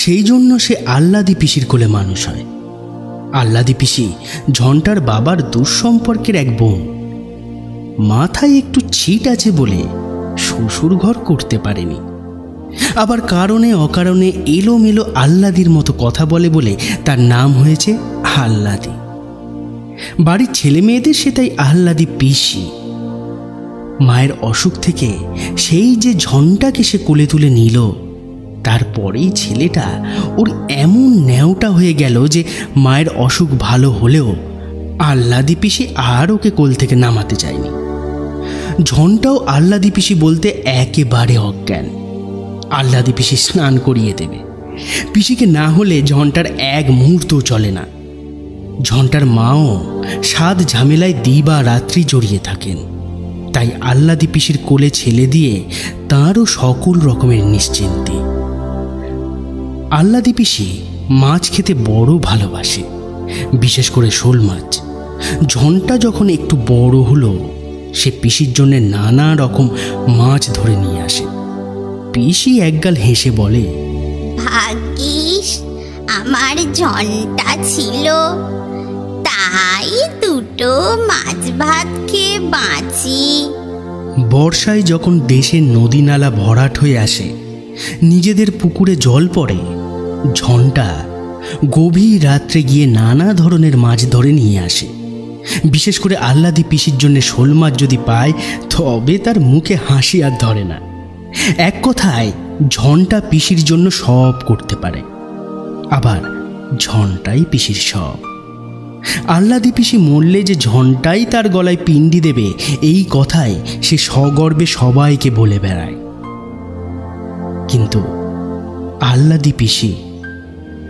সেই জন্য সে আহ্লাদি পিসির কোলে মানুষ হয়। আহ্লাদি পিসি ঝন্টার বাবার দুঃসম্পর্কের এক বোন। মাথায় একটু ছিট আছে বলে শ্বশুর ঘর করতে পারেনি, আবার কারণে অকারণে এলোমেলো আহ্লাদির মতো কথা বলে বলে তার নাম হয়েছে আহ্লাদি। বাড়ির ছেলে মেয়েদের সে তাই আহ্লাদি পিসি। মায়ের অসুখ থেকে সেই যে ঝন্টাকে সে কোলে তুলে নিল, তারপরেই ছেলেটা ওর এমন ন্যাওটা হয়ে গেল যে মায়ের অসুখ ভালো হলেও আহ্লাদি পিসি আর ওকে কোল থেকে নামাতে চায়নি। ঝন্টাও আহ্লাদি পিসি বলতে একেবারে অজ্ঞান। আহ্লাদি পিসি স্নান করিয়ে দেবে, পিসিকে না হলে ঝন্টার এক মুহূর্তও চলে না। ঝন্টার মাও সাত ঝামেলায় দিবা রাত্রি জড়িয়ে থাকেন, তাই আহ্লাদি পিসির কোলে ছেলে দিয়ে তাঁরও সকল রকমের নিশ্চিন্তি। আহ্লাদি পিসি মাছ খেতে বড় ভালোবাসে, বিশেষ করে শোল মাছ। ঝন্টা যখন একটু বড় হলো, সে পিসির জন্য নানা রকম মাছ ধরে নিয়ে আসে। পিসি একগাল হেসে বলে, ভাগ্যিস আমার ঝন্টা ছিল, তাই দুটো মাছ ভাত খেয়ে বাঁচি। বর্ষায় যখন দেশের নদী নালা ভরাট হয়ে আসে, নিজেদের পুকুরে জল পড়ে, ঝন্টা গভীর রাত্রে গিয়ে নানা ধরনের মাছ ধরে নিয়ে আসে। বিশেষ করে আহ্লাদি পিসির জন্য শোল মাছ যদি পায়, তবে তার মুখে হাসি আর ধরে না। এক কথায় ঝন্টা পিসির জন্য সব করতে পারে, আবার ঝন্টাই পিসির সব। আহ্লাদি পিসি মরলে যে ঝন্টাই তার গলায় পিণ্ডি দেবে, এই কথাই সে সগর্বে সবাইকে বলে বেড়ায়। কিন্তু আহ্লাদি পিসি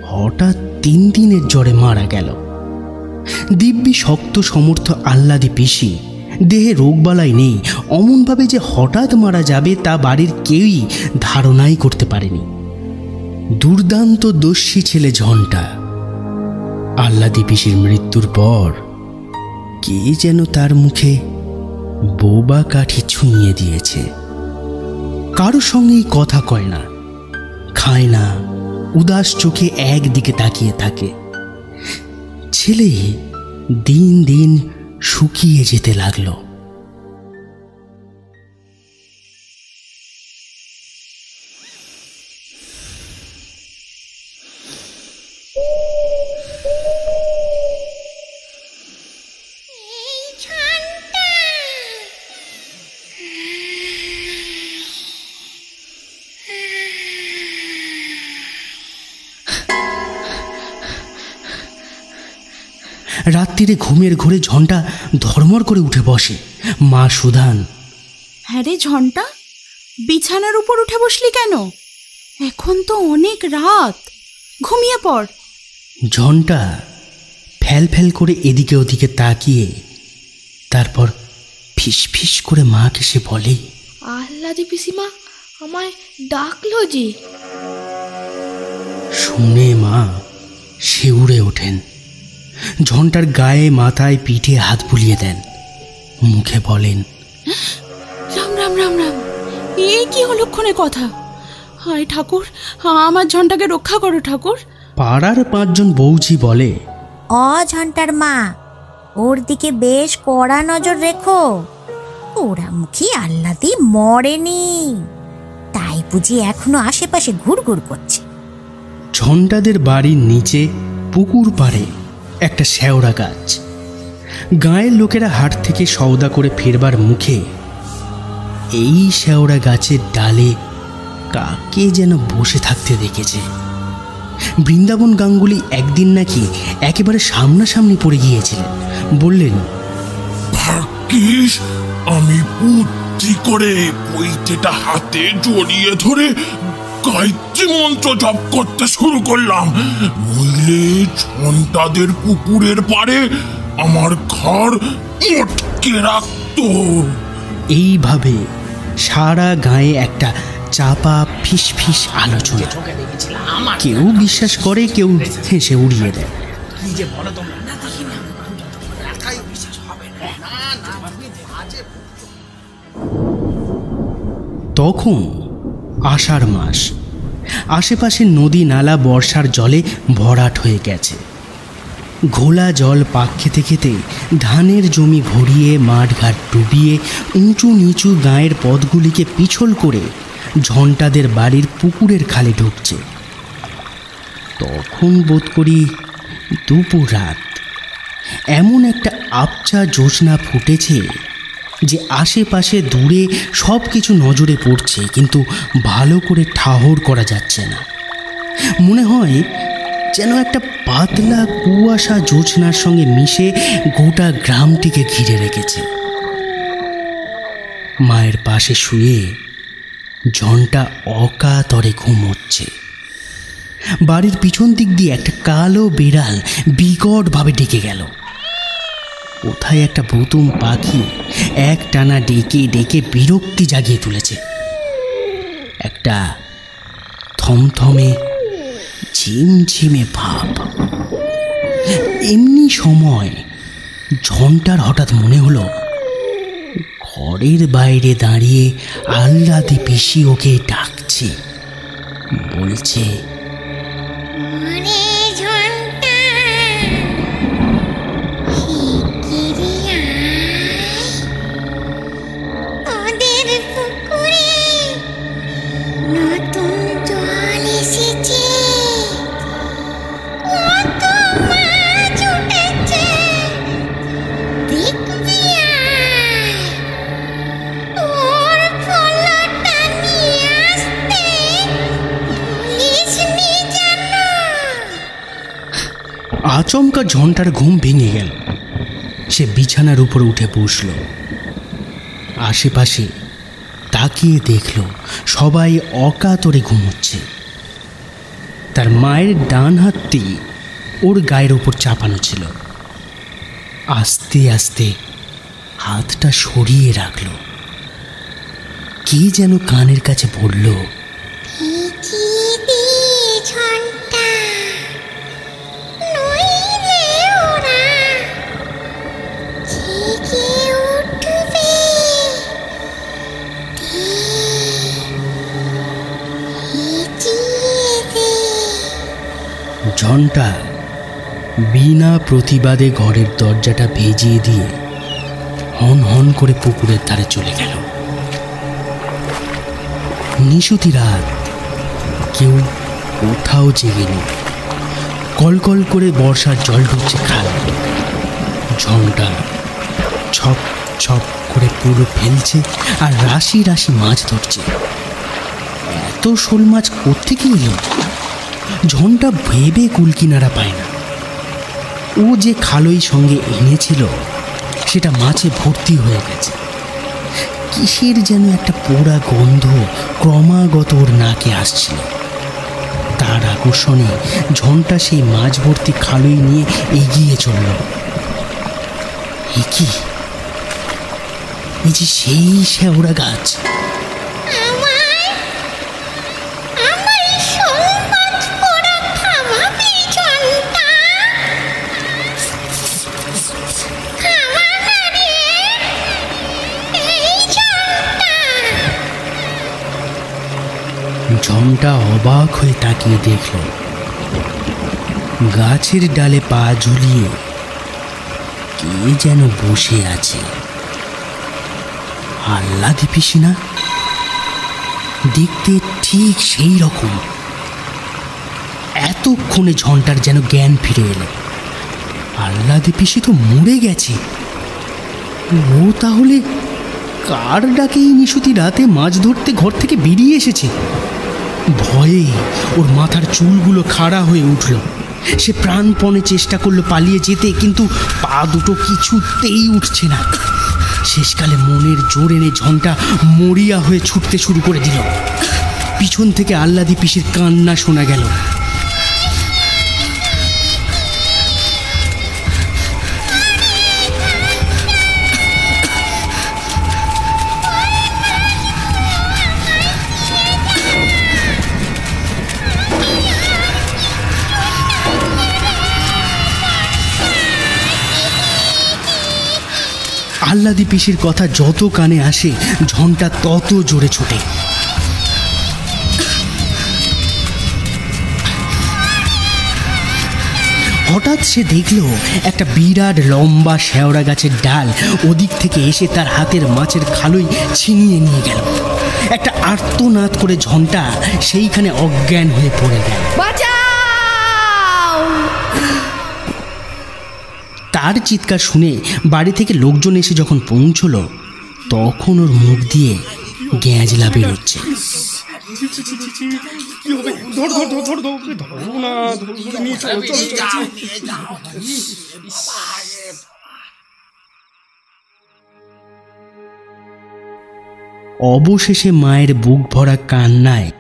হঠাৎ 3 দিনের জ্বরে মারা গেল। দিব্যি শক্ত সমর্থ আহ্লাদি পিসি, দেহে রোগবালাই নেই, অমনভাবে যে হঠাৎ মারা যাবে তা বাড়ির কেউই ধারণাই করতে পারেনি। দুর্দান্ত দস্যি ছেলে ঝন্টা। আহ্লাদি পিসির মৃত্যুর পর কে যেন তার মুখে বোবা কাঠি ছুঁয়ে দিয়েছে। কারো সঙ্গেই কথা কয় না, খায় না, উদাস চোখে একদিকে তাকিয়ে থাকে। ছেলে দিন দিন শুকিয়ে যেতে লাগলো। রাত্রিরে ঘুমের ঘোরে ঝন্টা ধর্মর করে উঠে বসে। মা সুধান, হ্যাঁ রে ঝন্টা, বিছানার উপর উঠে বসলি কেন? এখন তো অনেক রাত, ঘুমিয়ে পড়। ঝন্টা ফ্যাল ফ্যাল করে এদিকে ওদিকে তাকিয়ে তারপর ফিস ফিস করে মাকে সে বলে, আহ্লাদি পিসিমা আমায় ডাকলো যে। শুনে মা শিউরে ওঠেন, ঝন্টার গায়ে মাথায় পিঠে হাত বুলিয়ে দেন, মুখে বলেন, রাম রাম রাম রাম, এ কি অলক্ষণে কথা! হায় ঠাকুর, আমার ঝন্টাকে রক্ষা করো ঠাকুর। পাড়ার 5 জন বৌঝি বলে, ঝন্টার মা, ওর দিকে বেশ কড়া নজর রেখো, ওরা মুখী আহ্লাদি মরেনি, তাই বুঝি এখনো আশেপাশে ঘুরঘুর করছে। ঝন্টাদের বাড়ির নিচে পুকুর পাড়ে একটা শেওড়া গাছ। গাঁয়ের লোকেরা হাট থেকে সওদা করে ফেরবার মুখে এই শেওড়া গাছের ডালে কাকে যেন বসে থাকতে দেখেছে। বৃন্দাবন গাঙ্গুলি একদিন নাকি একেবারে সামনাসামনি পড়ে গিয়েছিলেন। বললেন, ভাগ্যিস আমি বুদ্ধি করে বইতেটা হাতে জড়িয়ে ধরে গায়ত্রী মন্ত্র জপ করতে শুরু করলাম, নইলে ঝন্টাদের পুকুরের পাড়ে আমার ঘর মটকে রাখত। এইভাবে সারা গায়ে একটা চাপা ফিস ফিস আলোচনা। কেউ বিশ্বাস করে, কেউ হেসে উড়িয়ে দেয়। তখন আষাঢ় মাস। আশেপাশে নদী নালা বর্ষার জলে ভরাট হয়ে গেছে। ঘোলা জল পাক খেতে খেতে ধানের জমি ভরিয়ে মাঠঘাট ডুবিয়ে উঁচু নিচু গাঁয়ের পথগুলিকে পিছল করে ঝন্টাদের বাড়ির পুকুরের খালে ঢুকছে। তখন বোধ করি দুপুর রাত। এমন একটা আবছা জ্যোৎস্না ফুটেছে যে আশেপাশে দূরে সব কিছু নজরে পড়ছে, কিন্তু ভালো করে ঠাহর করা যাচ্ছে না। মনে হয় যেন একটা পাতলা কুয়াশা জ্যোৎস্নার সঙ্গে মিশে গোটা গ্রামটিকে ঘিরে রেখেছে। মায়ের পাশে শুয়ে ঝন্টা অকাতরে ঘুমোচ্ছে। বাড়ির পিছন দিক দিয়ে একটা কালো বিড়াল বিকটভাবে ডেকে গেল। কোথায় একটা বুতুম পাখি এক টানা ডেকে ডেকে বিরক্তি জাগিয়ে তুলেছে। একটা থমথমে ঝিমঝিমে ভাব। এমনি সময় ঝন্টার হঠাৎ মনে হলো ঘরের বাইরে দাঁড়িয়ে আহ্লাদি পিসি ওকে ডাকছে, বলছে, আচমকা ঝন্টার ঘুম ভেঙে গেল। সে বিছানার উপর উঠে বসল। আশেপাশে তাকিয়ে দেখল সবাই অকাতরে ঘুমোচ্ছে। তার মায়ের ডান হাতটি ওর গায়ের ওপর চাপানো ছিল। আস্তে আস্তে হাতটা সরিয়ে রাখল। কি যেন কানের কাছে বলল, ঝন্টা বিনা প্রতিবাদে ঘরের দরজাটা ভেজিয়ে দিয়ে হন হন করে পুকুরের ধারে চলে গেল। নিশুতি রাত, কেউ কোথাও জেগেনি। কলকল করে বর্ষার জল ঢুকছে খালে। ঝন্টা ছপ ছপ করে পুরো ফেলছে আর রাশি রাশি মাছ ধরছে। এত শোল মাছ কোত্থেকে এলো? ঝন্টা ভেবে কুলকিনারা পায় না। ও যে খালই সঙ্গে এনেছিল সেটা মাছে ভর্তি হয়ে গেছে। কিসের যেন একটা পোড়া গন্ধ ক্রমাগত ওর নাকে আসছিল। তার আকর্ষণে ঝন্টা সেই মাছ ভর্তি খালই নিয়ে এগিয়ে চলল। কি এই যে সেই শেওড়া গাছ। ঝন্টা অবাক হয়ে তাকিয়ে দেখল গাছের ডালে পা ঝুলিয়ে কে যেন বসে আছে। আহ্লাদি পিসি না? দেখতে ঠিক সেই রকম। এতক্ষণে ঝন্টার যেন জ্ঞান ফিরে এলো। আহ্লাদি পিসি তো মরে গেছে। ও তাহলে কার ডাকেই নিশুতি রাতে মাছ ধরতে ঘর থেকে বেরিয়ে এসেছে? ভয়ে ওর মাথার চুলগুলো খাড়া হয়ে উঠল। সে প্রাণপণে চেষ্টা করলো পালিয়ে যেতে, কিন্তু পা দুটো কিছুতেই উঠছে না। শেষকালে মনের জোর এনে ঝন্টা মরিয়া হয়ে ছুটতে শুরু করে দিল। পিছন থেকে আহ্লাদি পিসির কান্না শোনা গেল। আহ্লাদি পিসির কথা যত কানে আসে ঝনটা তত জোরে ছোটে। হঠাৎ সে দেখল একটা বিরাট লম্বা শেওড়া গাছের ডাল ওদিক থেকে এসে তার হাতের মাছের খালুই ছিনিয়ে নিয়ে গেল। একটা আর্তনাদ করে ঝনটা সেইখানে অজ্ঞান হয়ে পড়ে গেল। তার চিৎকার শুনে বাড়ি থেকে লোকজন এসে যখন পৌঁছল তখন ওর মুখ দিয়ে গ্যাঁজলা বেরোচ্ছে। অবশেষে মায়ের বুক ভরা কান্নায়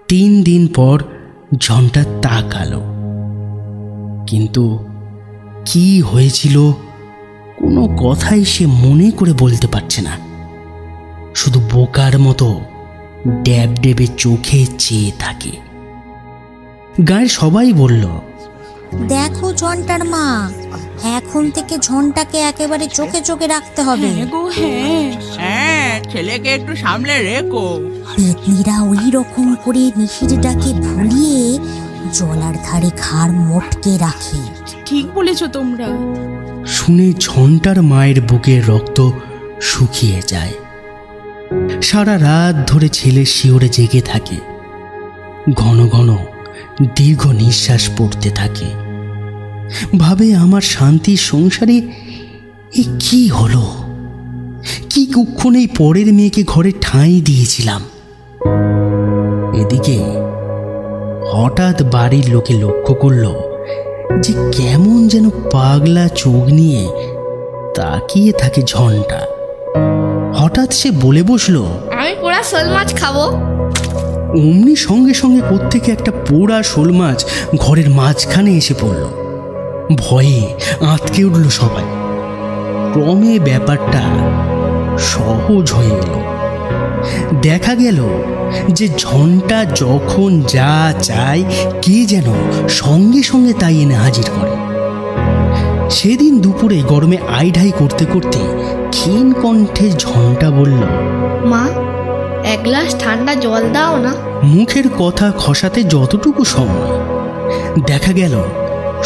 3 দিন পর ঝনটা তাকালো, কিন্তু কি হয়েছিল কোনো কথাই সে মনে করে বলতে পারছে না। শুধু বোকার মতো ড্যাব ডেবে চোখে চেয়ে থাকে। গায়ের সবাই বলল, দেখো ঝন্টার মা, এখন থেকে ঝন্টাকে একেবারে চোখে চোখে রাখতে হবে। হ্যাঁ, ছেলেকে একটু সামলে রেখো। পেতনিরা ওই রকম করে নিশিরটাকে ভুলিয়ে জলার ধারে ঘাড় মোটকে রাখে। ঠিক বলেছো তোমরা। শুনে ঝন্টার মায়ের বুকের রক্ত শুকিয়ে যায়। সারা রাত ধরে ছেলে শিওরে জেগে থাকে। ঘন ঘন দীর্ঘ নিঃশ্বাস পড়তে থাকে। ভাবে, আমার শান্তির সংসারে এ কি হলো? কি কুক্ষণেই পরের মেয়েকে ঘরে ঠাঁই দিয়েছিলাম। এদিকে হঠাৎ বাড়ির লোকে লক্ষ্য করল যে কেমন যেন পাগলা চোখ নিয়ে তাকিয়ে থাকে ঝনটা। হঠাৎ সে বলে বসলো, আমি পোড়া শোল মাছ খাবো। অমনি সঙ্গে সঙ্গে কোত্থেকে একটা পোড়া শোল মাছ ঘরের মাঝখানে এসে পড়ল। ভয়ে আঁতকে উঠল সবাই। ক্রমে ব্যাপারটা সহজ হয়ে এলো। দেখা গেল যে ঝনটা যখন যা চায় কে যেন সঙ্গে সঙ্গে তাই এনে হাজির করে। সেদিন দুপুরে গরমে আইঢাই করতে করতে ক্ষীণ কণ্ঠে ঝনটা বলল, মা, এক গ্লাস ঠান্ডা জল দাও না। মুখের কথা খসাতে যতটুকু সময়, দেখা গেল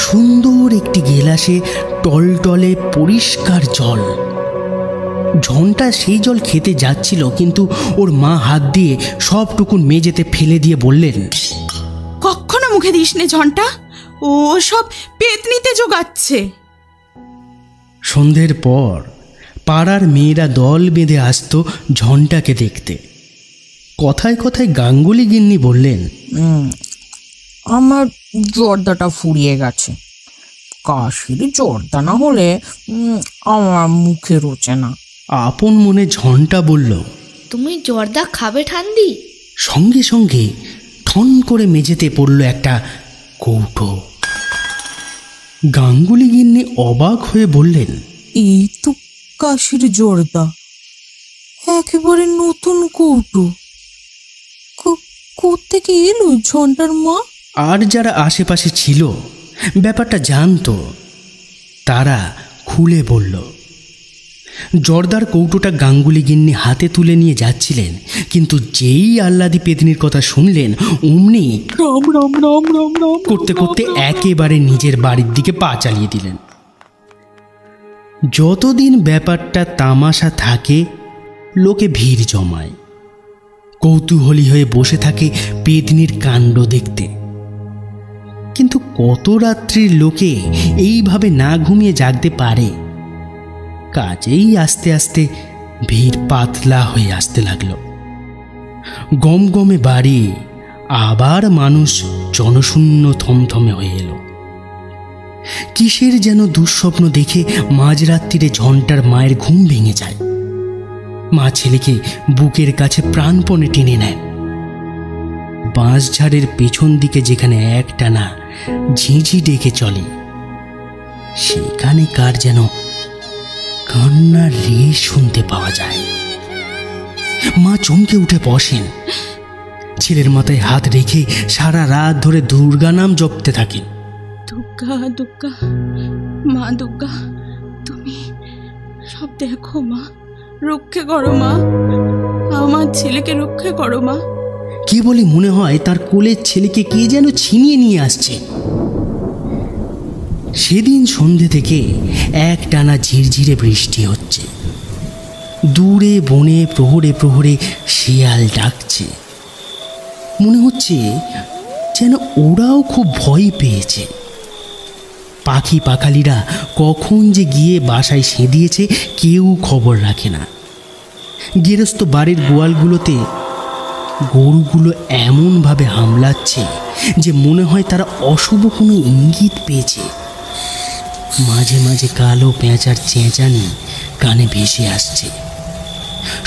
সুন্দর একটি গেলাসে টলটলে পরিষ্কার জল। ঝনটা সেই জল খেতে যাচ্ছিল, কিন্তু ওর মা হাত দিয়ে সবটুকুন মেঝেতে ফেলে দিয়ে বললেন, কখনো মুখে দিস নে ঝনটা, ও সব পেতনিতে জোগাচ্ছে। সন্ধ্যের পর পাড়ার মেয়েরা দল বেঁধে আসতো ঝনটাকে দেখতে। কথায় কথায় গাঙ্গুলি গিন্নি বললেন, আমার জর্দাটা ফুরিয়ে গেছে। কাশির জর্দা না হলে আমার মুখে রোচে না। আপন মনে ঝনটা বলল, তুমি জর্দা খাবে ঠান্ডি? সঙ্গে সঙ্গে ঠন করে মেঝেতে পড়ল একটা কৌটো। গাঙ্গুলি গিন্নি অবাক হয়ে বললেন, এই তো কাশির জর্দা, একেবারে নতুন কৌটো। কোত্থেকে এলো ঝন্টার মা? আর যারা আশেপাশে ছিল ব্যাপারটা জানতো, তারা খুলে বলল। জর্দার কৌটোটা গাঙ্গুলি গিন্নি হাতে তুলে নিয়ে যাচ্ছিলেন, কিন্তু যেই আহ্লাদি পেতনির কথা শুনলেন অমনি রাম রাম রাম রাম রাম করতে করতে একেবারে নিজের বাড়ির দিকে পা চালিয়ে দিলেন। যতদিন ব্যাপারটা তামাশা থাকে লোকে ভিড় জমায়, কৌতূহলী হয়ে বসে থাকে পেতনির কাণ্ড দেখতে। কিন্তু কত রাত্রির লোকে এইভাবে না ঘুমিয়ে জাগতে পারে? কাজেই আস্তে আস্তে ভিড় পাতলা হয়ে আসতে লাগলো। গমগমে বাড়ি আবার মানুষ জনশূন্য থমথমে হয়ে এলো। কিসের যেন দুঃস্বপ্ন দেখে মাঝরাত্রিরে ঝন্টার মায়ের ঘুম ভেঙে যায়। মা ছেলেকে বুকের কাছে প্রাণপণে টেনে নেয়। বাঁশঝাড়ের পেছন দিকে যেখানে একটানা ঝিঁঝি ডেকে চলে, সেখানে কার যেন কান্নার রেশ শুনতে পাওয়া যায়। মা চমকে উঠে বসেন, ছেলের মাথায় হাত রেখে সারা রাত ধরে দুর্গা নাম জপতে থাকেন। দুর্গা দুর্গা, মা দুর্গা, তুমি সব দেখো মা, রক্ষে করো মা, আমার ছেলেকে রক্ষে করো মা। কেবলই মনে হয় তার কোলের ছেলেকে কে যেন ছিনিয়ে নিয়ে আসছে। সেদিন সন্ধে থেকে এক টানা ঝিরঝিরে বৃষ্টি হচ্ছে। দূরে বনে প্রহরে প্রহরে শিয়াল ডাকছে। মনে হচ্ছে যেন ওরাও খুব ভয় পেয়েছে। পাখি পাখালিরা কখন যে গিয়ে বাসায় সেদিয়েছে কেউ খবর রাখে না। গেরস্ত বাড়ির গোয়ালগুলোতে গরুগুলো এমনভাবে হামলাচ্ছে যে মনে হয় তারা অশুভ কোনো ইঙ্গিত পেয়েছে। মাঝে মাঝে কালো পেঁচার চেঁচানি কানে ভেসে আসছে।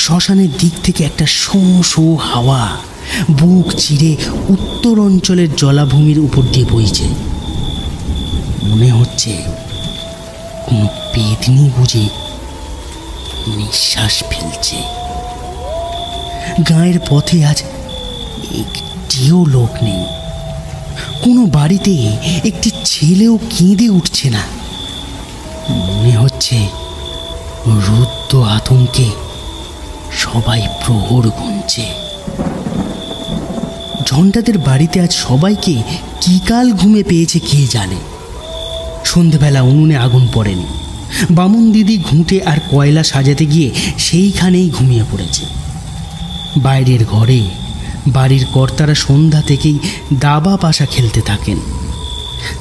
শ্মশানের দিক থেকে একটা শোঁ শোঁ হাওয়া বুক চিরে উত্তর অঞ্চলের জলাভূমির উপর দিয়ে বইছে। মনে হচ্ছে কোনো পেতনি বুঝে নিঃশ্বাস ফেলছে। গায়ের পথে আজ একটিও লোক নেই। কোনো বাড়িতে একটি ছেলেও কেঁদে উঠছে না। মনে হচ্ছে রুদ্ধ আতঙ্কে সবাই প্রহর গুনছে। ঝন্টাদের বাড়িতে আজ সবাইকে কি কাল ঘুমে পেয়েছে কে জানে। সন্ধেবেলা উনুনে আগুন পড়েনি। বামুন দিদি ঘুঁটে আর কয়লা সাজাতে গিয়ে সেইখানেই ঘুমিয়ে পড়েছে। বাইরের ঘরে বাড়ির কর্তারা সন্ধ্যা থেকেই দাবা পাশা খেলতে থাকেন।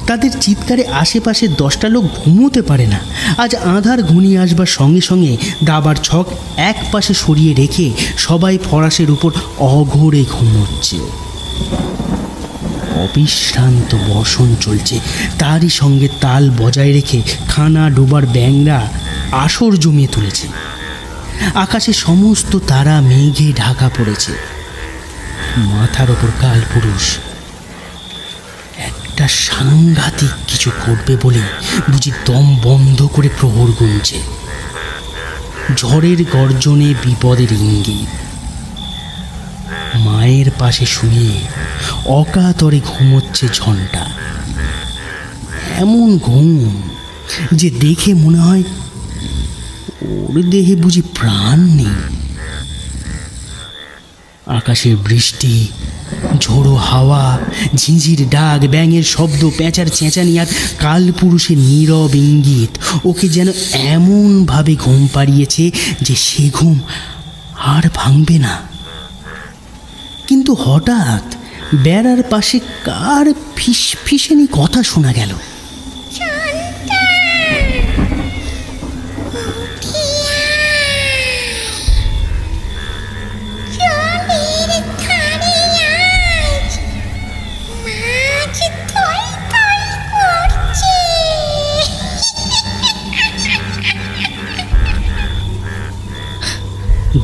তাদের চিৎকারে আশেপাশে 10টা লোক ঘুমোতে পারে না। আজ আঁধার ঘনিয়ে আসবার সঙ্গে সঙ্গে দাবার ছক এক পাশে সরিয়ে রেখে সবাই ফরাসের উপর অঘোরে ঘুমোচ্ছে। অবিশ্রান্ত বর্ষণ চলছে। তারই সঙ্গে তাল বজায় রেখে খানা ডোবার ব্যাঙরা আসর জমিয়ে তুলেছে। আকাশে সমস্ত তারা মেঘে ঢাকা পড়েছে। মাথার ওপর কালপুরুষ একটা সাংঘাতিক কিছু করবে বলে বুঝি দম বন্ধ করে প্রহর গুনছে। ঝড়ের গর্জনে বিপদের ইঙ্গিত। মায়ের পাশে শুয়ে অকাতরে ঘুমোচ্ছে ঝন্টা। এমন ঘুম যে দেখে মনে হয় ওর দেহে বুঝি প্রাণ নেই। আকাশের বৃষ্টি, ঝোড়ো হাওয়া, ঝিঁঝির ডাক, ব্যাঙের শব্দ, পেঁচার চেঁচানি আর কালপুরুষের নীরব ইঙ্গিত ওকে যেন এমনভাবে ঘুম পাড়িয়েছে যে সে ঘুম আর ভাঙবে না। কিন্তু হঠাৎ বেড়ার পাশে কার ফিসফিসানি কথা শোনা গেল।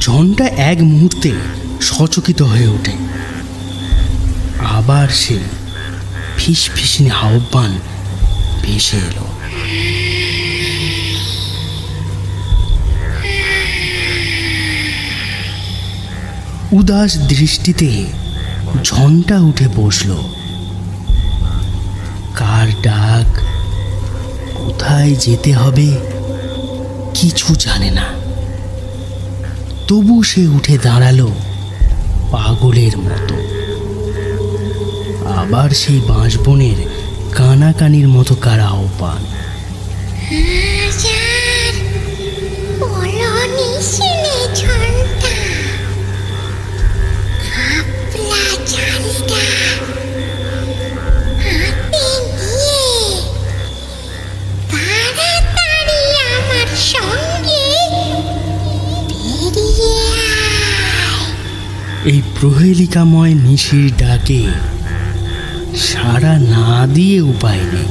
ঝন্টা এক মুহূর্তে সচকিত হয়ে ওঠে। আবার সে ফিসফিসিনি আহ্বান ভেসে এলো। উদাস দৃষ্টিতে ঝন্টা উঠে বসল। কার ডাক, কোথায় যেতে হবে কিছু জানে না। তবু সে উঠে দাঁড়ালো পাগলের মতো। আবার সেই বাঁশবনের কানাকানির মতো কার আহ্বান। এই প্রহেলিকাময় নিশির ডাকে সাড়া না দিয়ে উপায় নেই।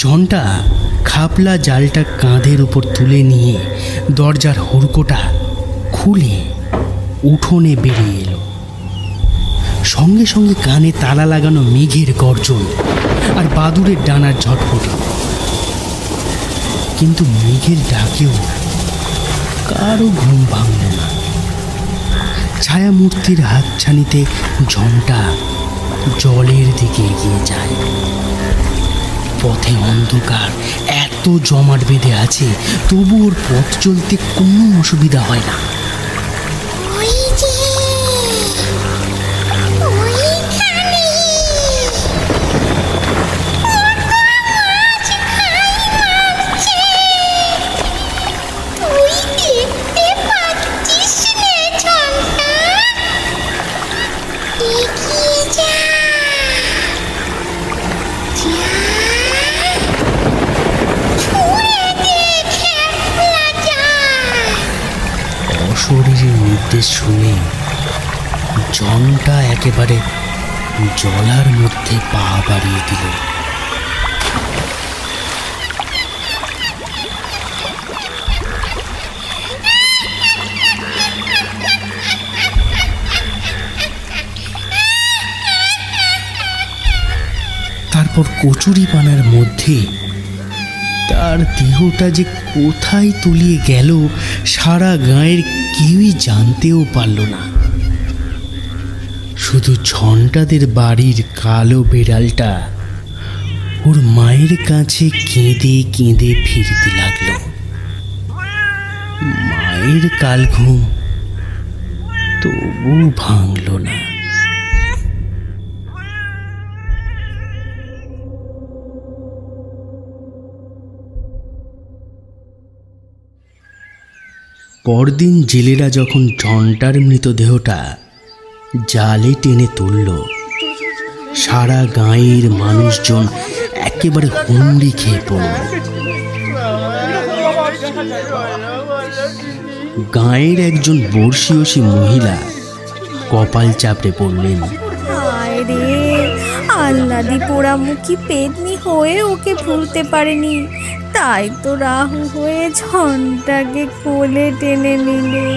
ঝন্টা খাপলা জালটা কাঁধের উপর তুলে নিয়ে দরজার হুড়কোটা খুলে উঠোনে বেরিয়ে এলো। সঙ্গে সঙ্গে কানে তালা লাগানো মেঘের গর্জন আর বাদুড়ের ডানার ঝটফট। কিন্তু মেঘের ডাকেও কারো ঘুম ভাঙল না। ছায়ামূর্তির হাতছানিতে ঝন্টা জলের দিকে এগিয়ে যায়। পথে অন্ধকার এত এত জমাট বেঁধে আছে, তবু ওর পথ চলতে কোনো অসুবিধা হয় না। শরীরের নির্দেশ শুনে জনটা একেবারে জলার মধ্যে পা বাড়িয়ে দিল। তারপর কচুরিপানার মধ্যে তার দেহটা যে কোথায় তলিয়ে গেল সারা গাঁয়ের কেউই জানতেও পারল না। শুধু ঝন্টাদের বাড়ির কালো বেড়ালটা ওর মায়ের কাছে কেঁদে কেঁদে ফিরতে লাগলো। মায়ের কাল ঘুম তবু ভাঙল না। পরদিন জেলেরা যখন ঝন্টার মৃতদেহটা জালে টেনে তুলল, সারা গাঁয়ের মানুষজন একেবারে হুমড়ি খেয়ে পড়ল। গাঁয়ের একজন বর্ষীয়সী মহিলা কপাল চাপড়ে পড়লেন। হায় রে, আহ্লাদি পোড়ামুখী পেতনি হয়ে ওকে ভুলতে পারেনি, তাই তো রাহু হয়ে ঝন্টাকে কোলে টেনে নিলে।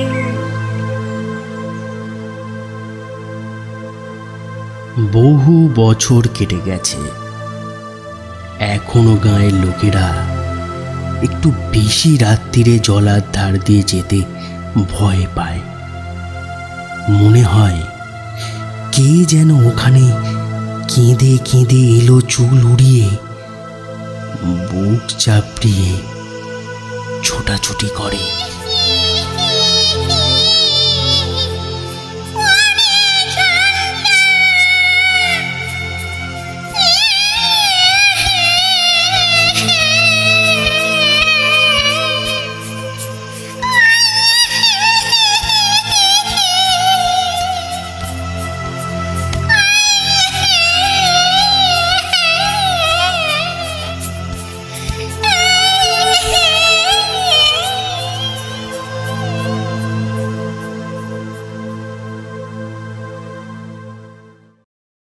বহু বছর কেটে গেছে, এখনো গাঁয়ের লোকেরা একটু বেশি রাত্রিরে জলার ধার দিয়ে যেতে ভয় পায়। মনে হয় কে যেন ওখানে কেঁদে কেঁদে এলো চুল উড়িয়ে, বুক চাপড়িয়ে ছোটাছুটি করে।